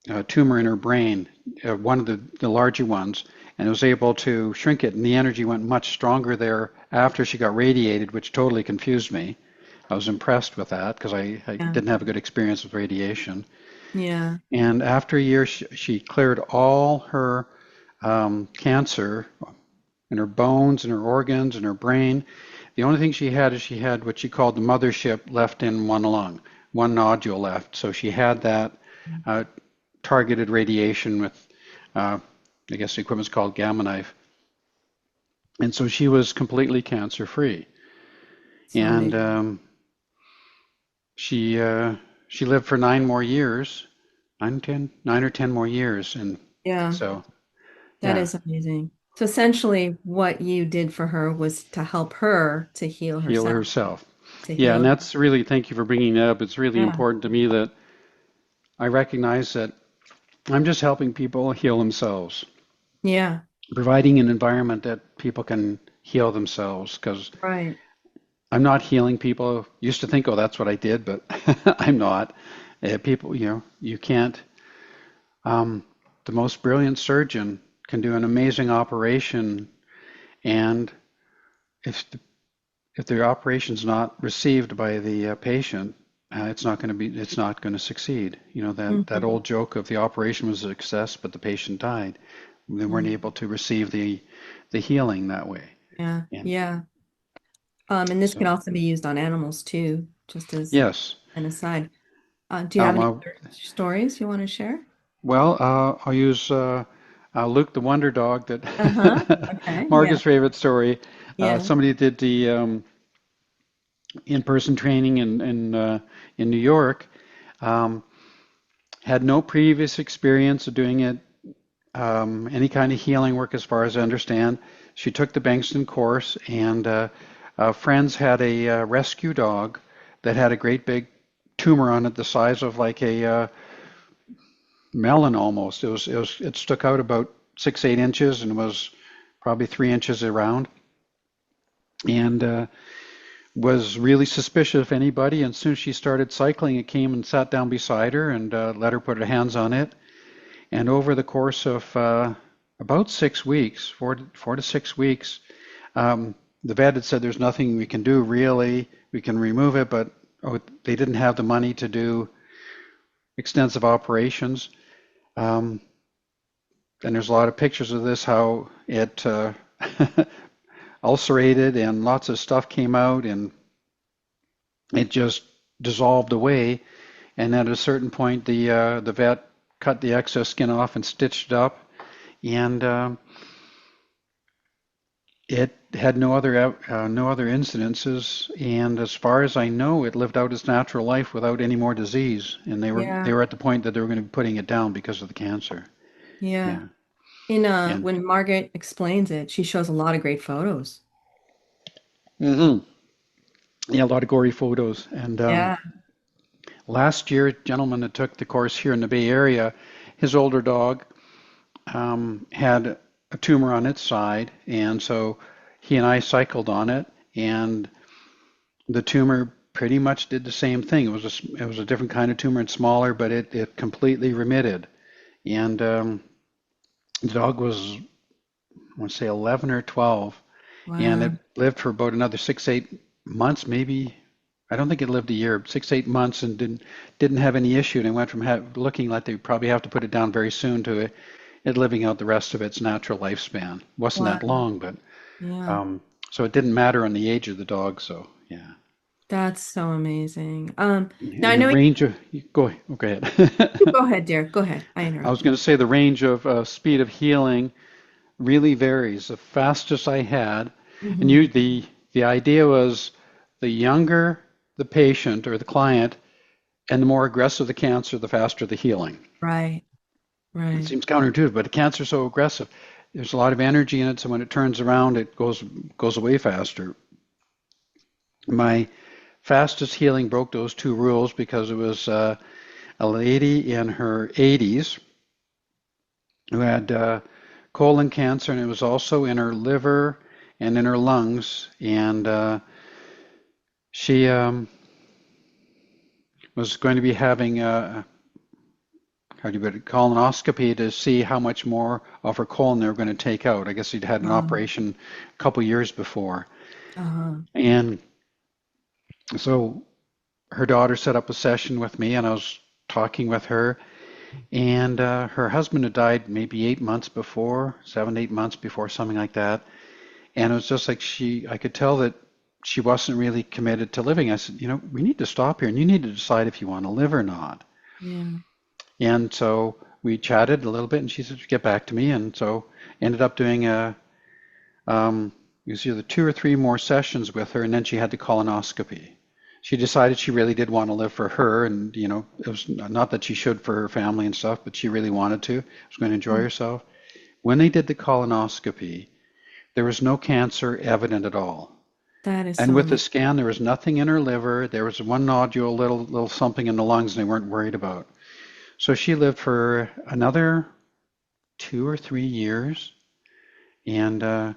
a tumor in her brain, one of the larger ones, and was able to shrink it. And the energy went much stronger there after she got radiated, which totally confused me. I was impressed with that because I Yeah. didn't have a good experience with radiation. Yeah. And after a year, she cleared all her cancer in her bones, in her organs, in her brain. The only thing she had is she had what she called the mothership left in one lung, one nodule left. So she had that uh, targeted radiation with, I guess the equipment's called gamma knife. And so she was completely cancer free. It's And amazing. she lived for 9 more years, 9 or 10 more years. And Yeah, so, that yeah, is amazing. So essentially, what you did for her was to help her to heal heal herself, herself. to Yeah, and heal. that's really, thank you for bringing that up. It's really Yeah. important to me that I recognize that I'm just helping people heal themselves, Yeah. providing an environment that people can heal themselves. Because Right. I'm not healing people. Used to think, oh, that's what I did, but I'm not. People, you can't. Um, the most brilliant surgeon can do an amazing operation, and if the operation's not received by the patient, it's not going to succeed. That Hmm. old joke of the operation was a success, but the patient died. They weren't Yeah. able to receive the healing that way. Yeah. And Yeah. And this can so, also be used on animals too, just as yes. an aside. Do you have any other stories you want to share? Well, I'll use Luke the Wonder Dog, Uh-huh. that Okay. Yeah. Margaret's favorite story. Yeah. Somebody did the in-person training in New York. Um, had no previous experience of doing it, any kind of healing work, as far as I understand. She took the Bengston course, and friends had a rescue dog that had a great big tumor on it, the size of like a melon almost. It stuck out about 6, 8 inches and was probably 3 inches around, and was really suspicious of anybody. And as soon as she started cycling, it came and sat down beside her and let her put her hands on it. And over the course of about 6 weeks, 4 to 6 weeks, the vet had said there's nothing we can do really. We can remove it, but they didn't have the money to do extensive operations. Um, and there's a lot of pictures of this, how it ulcerated and lots of stuff came out and it just dissolved away. And at a certain point, the vet cut the excess skin off and stitched it up, and it had no other incidences. And as far as I know, it lived out its natural life without any more disease. And they Yeah. were at the point that they were going to be putting it down because of the cancer. Yeah. Yeah, In and when Margaret explains it, she shows a lot of great photos. hmm yeah, a lot of gory photos. And Yeah. last year, a gentleman that took the course here in the Bay Area, his older dog had a tumor on its side, and so he and I cycled on it, and the tumor pretty much did the same thing. It was a different kind of tumor and smaller, but it completely remitted. And the dog was, I want to say, 11 or 12, and it Wow. lived for about another 6, 8 months, maybe. I don't think it lived a year, 6, 8 months, and didn't have any issue. And it went from looking like they probably have to put it down very soon to it living out the rest of its natural lifespan. Wasn't that Wow. long, but Yeah. um, so it didn't matter on the age of the dog. So yeah, That's so amazing. Now I and the know range of go you ahead. go ahead, dear. Go ahead. I I was interrupted. going to say the range of speed of healing really varies. The fastest I had, and Hmm. the idea was the younger the patient or the client, and the more aggressive the cancer, the faster the healing. Right. It Right. seems counterintuitive, but the cancer is so aggressive. There's a lot of energy in it, so when it turns around, it goes away faster. My fastest healing broke those two rules because it was a lady in her 80s who had colon cancer, and it was also in her liver and in her lungs. And she was going to be having a, how do you put it, colonoscopy to see how much more of her colon they were going to take out. I guess she'd had an Wow. operation a couple years before. Uh-huh. And so her daughter set up a session with me, and I was talking with her. And her husband had died maybe 8 months before, 7, 8 months before, something like that. And it was just like I could tell that she wasn't really committed to living. I said, we need to stop here and you need to decide if you want to live or not. Yeah. And so we chatted a little bit and she said, get back to me. And so ended up doing it was either 2 or 3 more sessions with her, and then she had the colonoscopy. She decided she really did want to live for her, and it was not that she should for her family and stuff, but she really wanted to. She was going to enjoy Mm. herself. When they did the colonoscopy, there was no cancer evident at all. That is And so with the amazing. scan, there was nothing in her liver. There was one nodule, little something in the lungs, and they weren't worried about. So she lived for another 2 or 3 years, and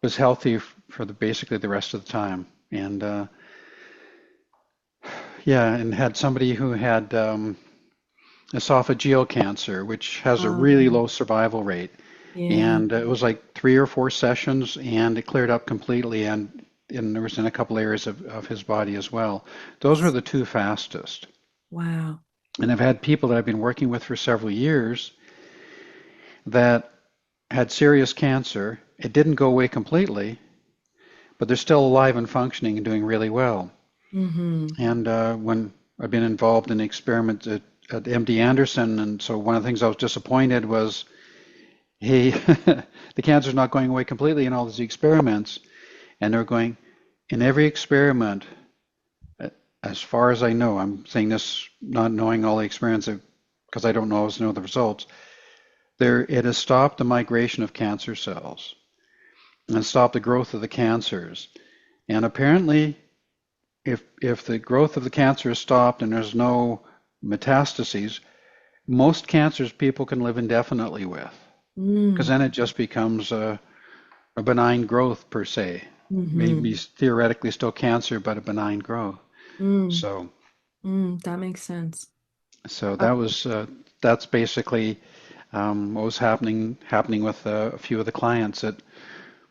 was healthy for basically the rest of the time. And yeah, and had somebody who had esophageal cancer, which has a really Um, low survival rate. yeah. And it was like 3 or 4 sessions, and it cleared up completely. And there was in a couple areas of his body as well. Those were the two fastest. Wow. And I've had people that I've been working with for several years that had serious cancer it didn't go away completely, but they're still alive and functioning and doing really well. Mm-hmm. And when I've been involved in experiments at MD Anderson, and so one of the things I was disappointed was, hey, the cancer's not going away completely in all these experiments. And they're going, in every experiment, uh, as far as I know, I'm saying this not knowing all the experiments because I don't know, always know the results, it has stopped the migration of cancer cells and stopped the growth of the cancers. And apparently, if the growth of the cancer is stopped and there's no metastases, most cancers people can live indefinitely with, because Mm. then it just becomes a benign growth per se. Maybe Mm-hmm. theoretically still cancer, but a benign growth. Mm. So, Mm. That makes sense. so Uh, that's basically what was happening with a few of the clients that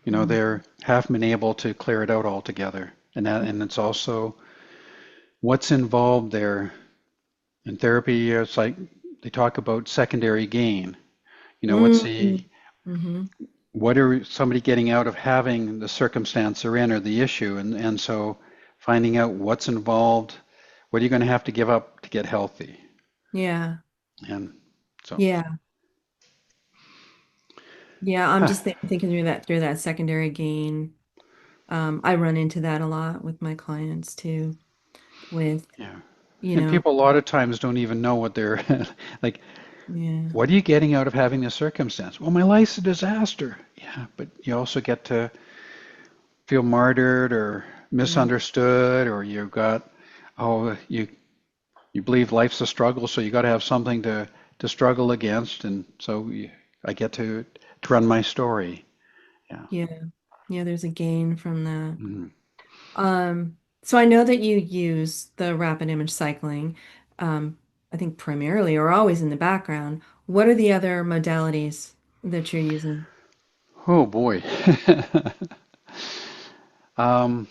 mm. they're haven't been able to clear it out altogether, and it's also what's involved there in therapy. It's like they talk about secondary gain. What's the Mm. Mm-hmm. what are somebody getting out of having the circumstance they're in or the issue, and so finding out what's involved, what are you going to have to give up to get healthy, Yeah. and so Yeah. Yeah. I'm just thinking through that secondary gain. I run into that a lot with my clients too, with, yeah. you And know, people a lot of times don't even know what they're like. yeah. What are you getting out of having this circumstance? Well, my life's a disaster. Yeah, but you also get to feel martyred or Yeah. misunderstood, or you've got, oh, you believe life's a struggle, so you got to have something to struggle against, and so I get to run my story. Yeah. Yeah. Yeah. There's a gain from that. Mhm. So I know that you use the rapid image cycling, um, I think primarily or always in the background. What are the other modalities that you're using? Oh boy. um,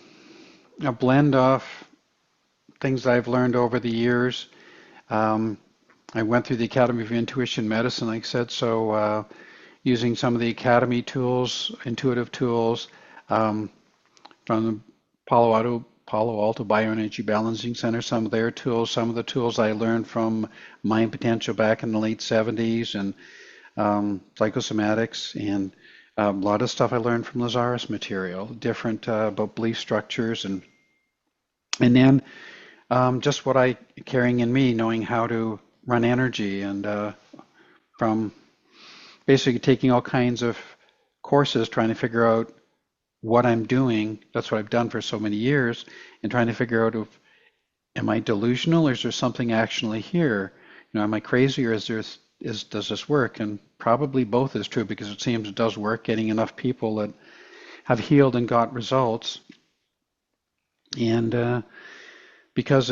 a blend of things I've learned over the years. Um, I went through the Academy of Intuition Medicine, like I said, so using some of the Academy tools, intuitive tools, um, from the Palo Alto Bioenergy Balancing Center, some of their tools, some of the tools I learned from Mind Potential back in the late 70s, and psychosomatics, and a lot of stuff I learned from Lazarus material, different about belief structures, and then just what I carrying in me, knowing how to run energy, and from basically taking all kinds of courses, trying to figure out what I'm doing. That's what I've done for so many years, and trying to figure out if am I delusional or is there something actually here? Am I crazy or does this work? And probably both is true because it seems it does work, getting enough people that have healed and got results. And because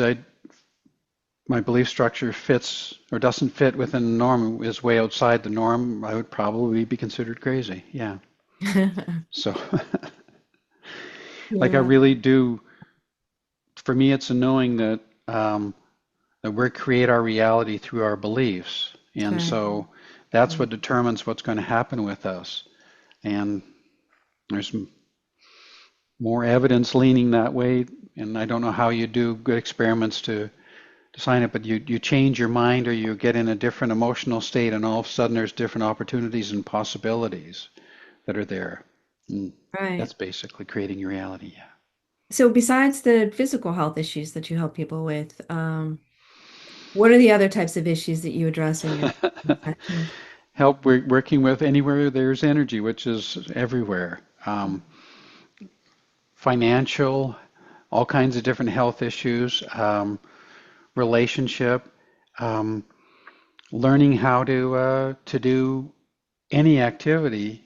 my belief structure fits or doesn't fit within the norm, is way outside the norm, I would probably be considered crazy. Yeah. So, like I Yeah. really do. For me, it's a knowing that we create our reality through our beliefs, and Okay. so that's Yeah. what determines what's going to happen with us. And there's more evidence leaning that way. And I don't know how you do good experiments to sign it, but you change your mind or you get in a different emotional state, and all of a sudden there's different opportunities and possibilities that are there. And Right. that's basically creating your reality. Yeah. So besides the physical health issues that you help people with, what are the other types of issues that you address in your sessions? Help working with anywhere there's energy, which is everywhere. Financial, all kinds of different health issues, relationship, um, learning how to do any activity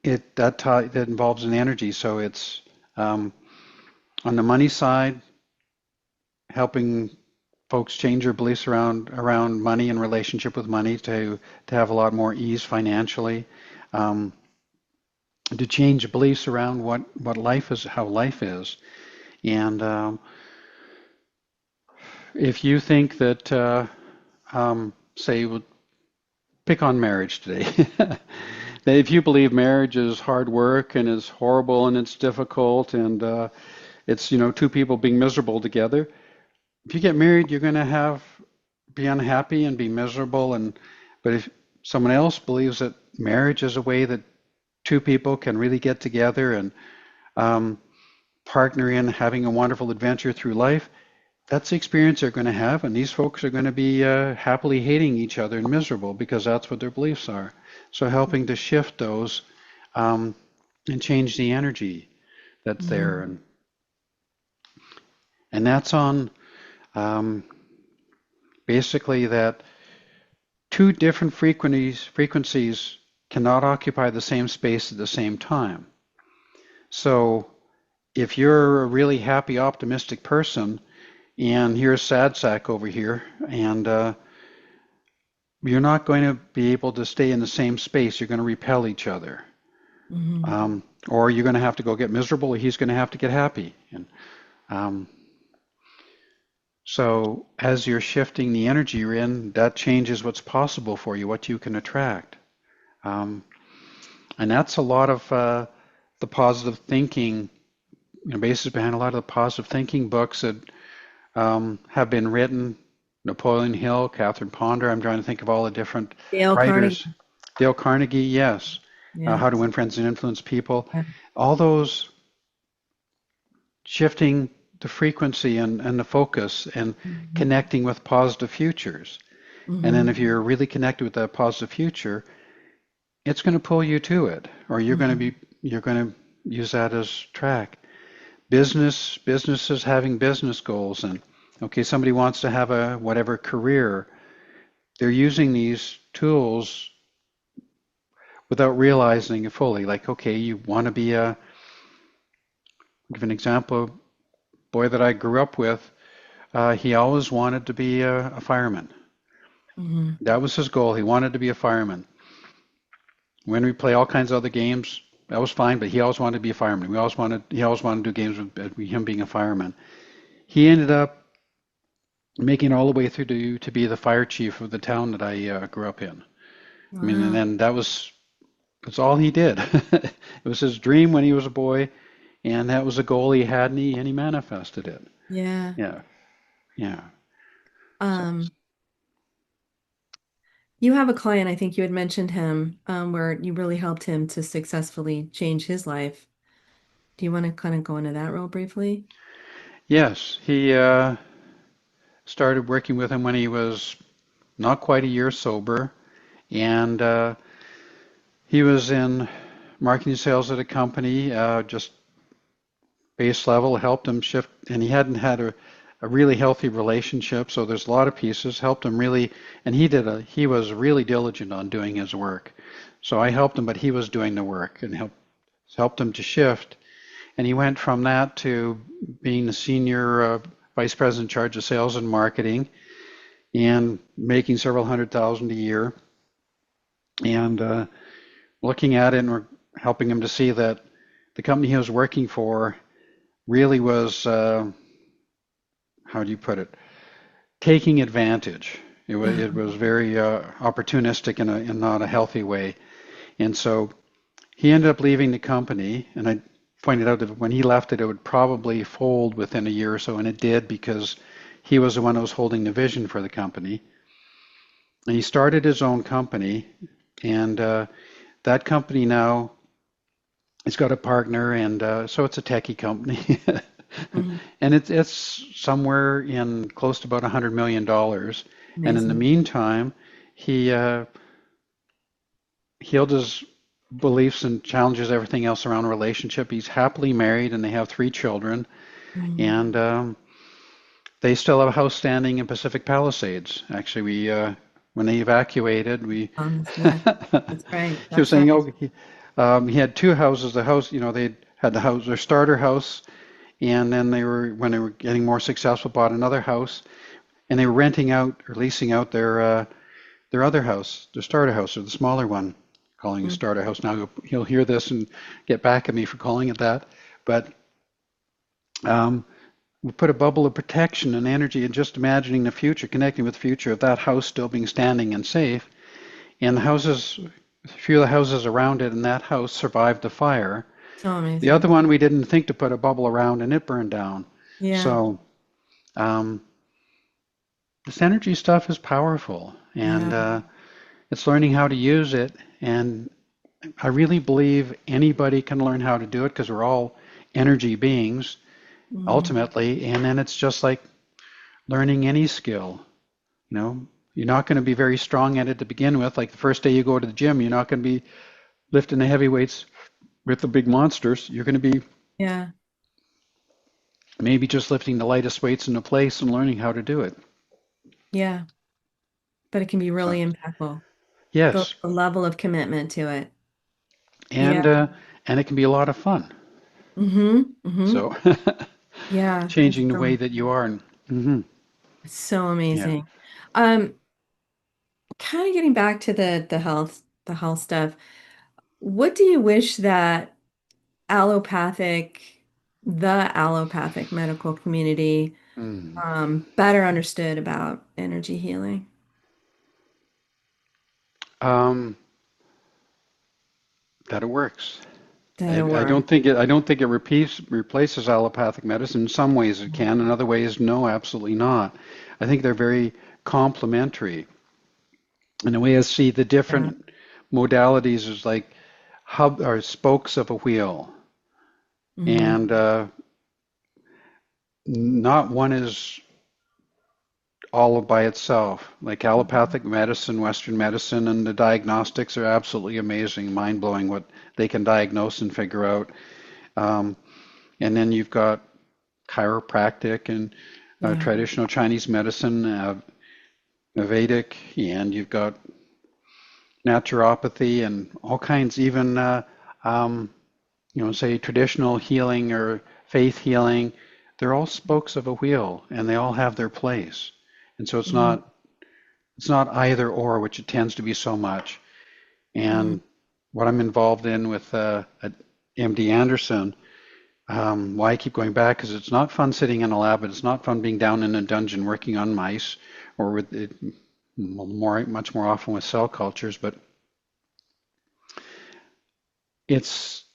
that involves an energy. So it's um, on the money side, helping folks change their beliefs around money and relationship with money to have a lot more ease financially. Um, to change beliefs around what life is, how life is, and if you think that, say, we'll pick on marriage today, if you believe marriage is hard work and is horrible and it's difficult and it's, two people being miserable together, if you get married, you're going to be unhappy and be miserable. But if someone else believes that marriage is a way that two people can really get together and um, partner in having a wonderful adventure through life, that's the experience they're going to have. And these folks are going to be happily hating each other and miserable because that's what their beliefs are. So helping to shift those um, and change the energy that's there. Mhm. And that's on um, basically that two different frequencies cannot occupy the same space at the same time. So if you're a really happy, optimistic person, and here's sad sack over here, and you're not going to be able to stay in the same space. You're going to repel each other, Mhm. or you're going to have to go get miserable, or he's going to have to get happy. And um, so as you're shifting the energy you're in, that changes what's possible for you, what you can attract. Um, and that's a lot of the positive thinking, basis behind a lot of the positive thinking books that have been written. Napoleon Hill, Catherine Ponder. I'm trying to think of all the different Dale Carnegie. writers. Dale Carnegie, yes. Yeah. How to Win Friends and Influence People. Yeah. All those shifting the frequency and the focus and Mhm. connecting with positive futures. And then if Mhm. you're really connected with that positive future, it's going to pull you to it, or Mhm. you're going to use that as track. Businesses having business goals, and okay, somebody wants to have a whatever career, they're using these tools without realizing it fully. Like, okay, you want to be give an example, a boy that I grew up with, he always wanted to be a fireman. Mhm. That was his goal. He wanted to be a fireman. When we play all kinds of other games, that was fine, but he always wanted to be a fireman. He always wanted to do games with him being a fireman. He ended up making it all the way through to be the fire chief of the town that I grew up in. I mean, and Wow. then that's all he did. It was his dream when he was a boy, and that was a goal he had, and he manifested it. Yeah. Yeah, yeah. So Um, you have a client, I think you had mentioned him, where you really helped him to successfully change his life. Do you want to kind of go into that real briefly? yes, he started working with him when he was not quite a year sober, and he was in marketing sales at a company, just base level, helped him shift, and he hadn't had a really healthy relationship, so there's a lot of pieces, helped him really, and he was really diligent on doing his work. So I helped him, but he was doing the work and helped him to shift. And he went from that to being the senior vice president in charge of sales and marketing and making several hundred thousand a year. And looking at it, and we're helping him to see that the company he was working for really was, how do you put it, taking advantage. It was very opportunistic in not a healthy way. And so he ended up leaving the company, and I pointed out that when he left it, it would probably fold within a year or so, and it did because he was the one who was holding the vision for the company. And he started his own company, and that company now has got a partner, and so it's a techie company. Mhm. And it's somewhere in close to about $100 million. And in the Amazing. meantime, he healed his beliefs and challenges everything else around relationship. He's happily married, and they have three children. Mhm. And they still have a house standing in Pacific Palisades. Actually, we when they evacuated, we Yeah, that's right. he was That's saying, right. oh, he had two houses. The house, they had the house, their starter house, and then when they were getting more successful, bought another house, and they were renting out or leasing out their other house, their starter house, or the smaller one, calling it a Mhm. starter house. Now he'll hear this and get back at me for calling it that, but um, we put a bubble of protection and energy and just imagining the future, connecting with the future of that house still being standing and safe. And the house is a few of the houses around it, and that house survived the fire. So The other amazing. one we didn't think to put a bubble around, and it burned down. Yeah. So um, this energy stuff is powerful, and Yeah. it's learning how to use it. And I really believe anybody can learn how to do it because we're all energy beings Hmm. ultimately. And then it's just like learning any skill. You know, you're not going to be very strong at it to begin with. Like the first day you go to the gym, you're not going to be lifting the heavy weights with the big monsters. You're going to be Yeah. maybe just lifting the lightest weights into place and learning how to do it. Yeah. But it can be So, really impactful. The yes, level of commitment to it. Yeah. and uh, and it can be a lot of fun. Mm-hmm. Mm-hmm. So, Yeah. It's changing the way so, that you are. And, hmm it's so yeah. amazing. Um, Kind of getting back to the health stuff. What do you wish that allopathic, the allopathic medical community Mm. better understood about energy healing? Um, that it works. That I, it I work. don't think it. I don't think it replaces allopathic medicine. In some ways it can, in other ways no, absolutely not. I think they're very complementary. And the way I see the Yeah. different modalities is like hub or spokes of a wheel, Hmm. and not one is all by itself. Like allopathic medicine, Western medicine, and the diagnostics are absolutely amazing, mind blowing what they can diagnose and figure out. Um, and then you've got chiropractic and Yeah. traditional Chinese medicine, Vedic, and you've got naturopathy and all kinds, even um, say traditional healing or faith healing. They're all spokes of a wheel, and they all have their place. And so Hmm. it's not either or, which it tends to be so much. Hmm. And what I'm involved in with at MD Anderson, why I keep going back is it's not fun sitting in a lab, but it's not fun being down in a dungeon working on mice or with it much more often with cell cultures, but it's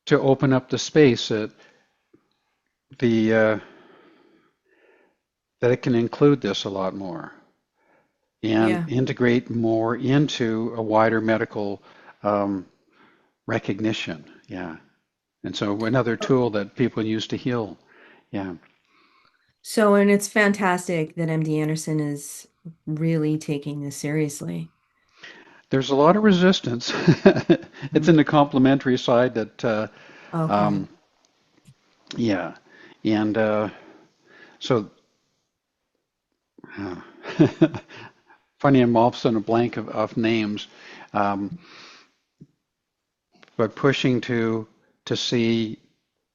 to open up the space the that it can include this a lot more and Yeah. integrate more into a wider medical um, recognition. Yeah. And so another tool that people use to heal. Yeah. So, and it's fantastic that MD Anderson is really taking this seriously. There's a lot of resistance. It's Mhm. in the complementary side that, Okay. um, yeah. And so, uh, funny, I'm all of a sudden a blank of names, um, but pushing to see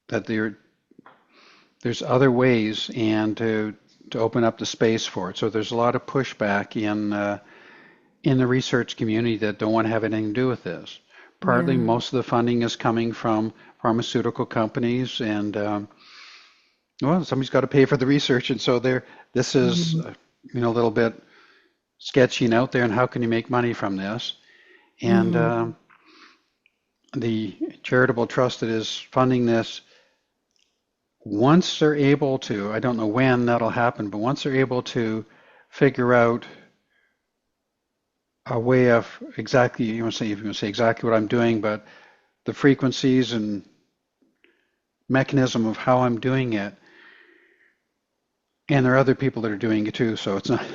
that there's other ways and to open up the space for it. So there's a lot of pushback in the research community that don't want to have anything to do with this. Partly, Yeah. most of the funding is coming from pharmaceutical companies, and well, somebody's got to pay for the research, and so there, this is Hmm. a little bit sketchy and out there. And how can you make money from this? And Hmm. the charitable trust that is funding this, once they're able to, I don't know when that'll happen, but once they're able to figure out a way of exactly, you want to say exactly what I'm doing, but the frequencies and mechanism of how I'm doing it, and there are other people that are doing it too. So it's not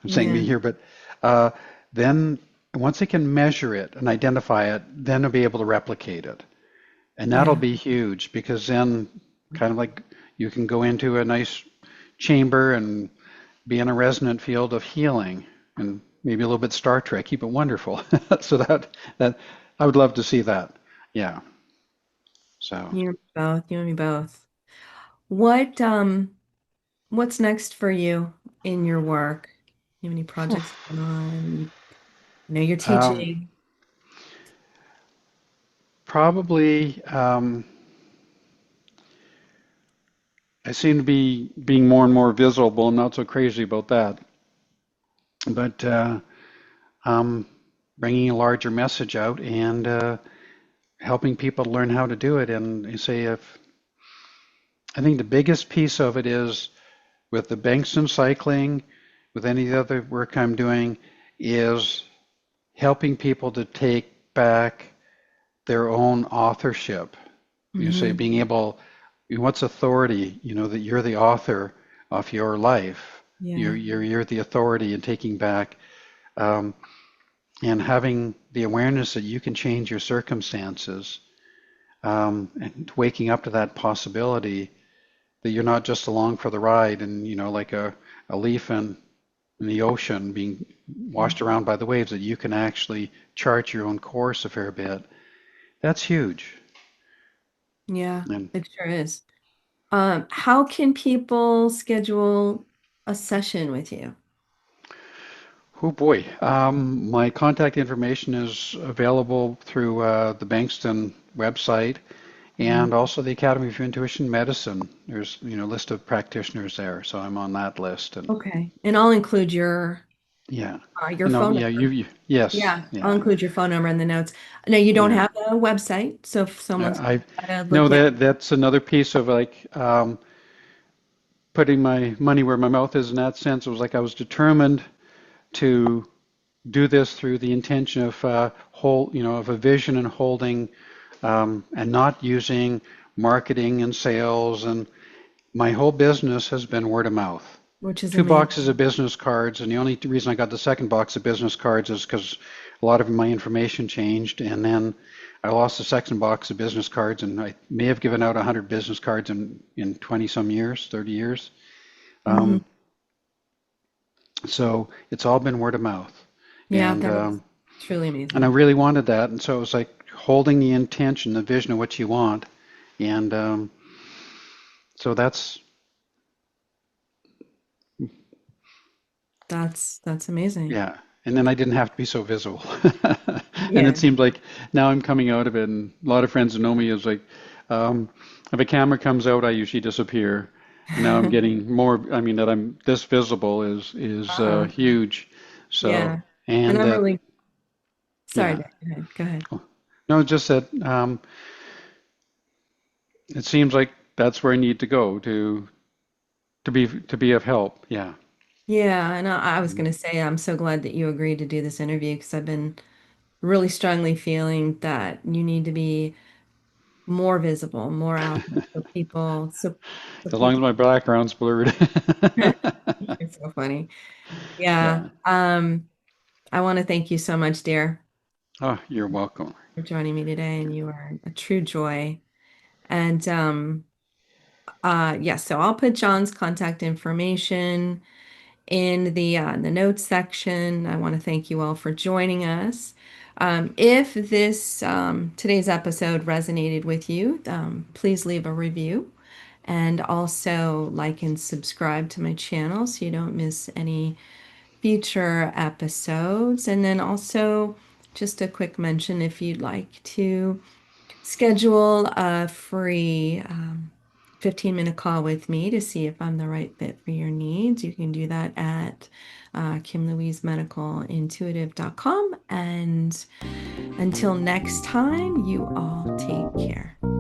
I'm saying me Yeah. here, but uh, then once they can measure it and identify it, then they'll be able to replicate it, and that'll Yeah. be huge because then kind of like you can go into a nice chamber and be in a resonant field of healing and maybe a little bit Star Trek, keep it wonderful. So that I would love to see that. Yeah. So You and me both. You and me both. What what's next for you in your work? You have any projects going on? I know you're um, teaching. probably I seem to be being more and more visible. I'm not so crazy about that, but um, bringing a larger message out and helping people learn how to do it. And you say, if I think the biggest piece of it is with the Bengston cycling, with any of the other work I'm doing, is helping people to take back their own authorship. You say Hmm. being able, what's authority? You know that you're the author of your life. You're Yeah. you're you're the authority in taking back um, and having the awareness that you can change your circumstances and waking up to that possibility that you're not just along for the ride and like a leaf in the ocean being Yeah. washed around by the waves, that you can actually chart your own course a fair bit. That's huge. Yeah, And it sure is. How can people schedule a session with you? oh boy, my contact information is available through the Bengston website Mhm. and also the Academy of Intuition Medicine. There's a list of practitioners there, so I'm on that list. And Okay. And I'll include yeah, your and phone yeah, number. yes, Yeah, I'll yeah, include your phone number in the notes. Now, you don't yeah. have a website, so if someone's I got to no, look at, that's another piece of like putting my money where my mouth is in that sense. It was like I was determined to do this through the intention of of a vision and holding and not using marketing and sales. And my whole business has been word of mouth. which is Two amazing. boxes of business cards, and the only reason I got the second box of business cards is because a lot of my information changed, and then I lost the second box of business cards, and I may have given out 100 business cards in 20 some years, 30 years. Hmm. Um, so it's all been word of mouth, Yeah, and that is um, truly and I amazing. really wanted that, and so it was like holding the intention, the vision of what you want, and so that's That's amazing. yeah. And then I didn't have to be so visible. And it Yeah. seemed like now I'm coming out of it, and a lot of friends who know me is like, um, if a camera comes out, I usually disappear. And now I'm getting more, I mean, that I'm this visible is Uh-huh. huge. So, Yeah. And and I'm that, really sorry. yeah. Go ahead. Go ahead. No, it's just that it seems like that's where I need to go to be of help. Yeah. Yeah, and I was going to say I'm so glad that you agreed to do this interview because I've been really strongly feeling that you need to be more visible, more out there so As long as people my background's blurred. You're so funny. Yeah. Yeah. I want to thank you so much, dear, Oh, you're welcome. for joining me today, and you are a true joy. And yes, so I'll put John's contact information in the notes section. I want to thank you all for joining us. If this today's episode resonated with you, please leave a review and also like and subscribe to my channel so you don't miss any future episodes. And then also, just a quick mention if you'd like to schedule a free 15-minute call with me to see if I'm the right fit for your needs, you can do that at kimlouisemedicalintuitive.com. And until next time, you all take care.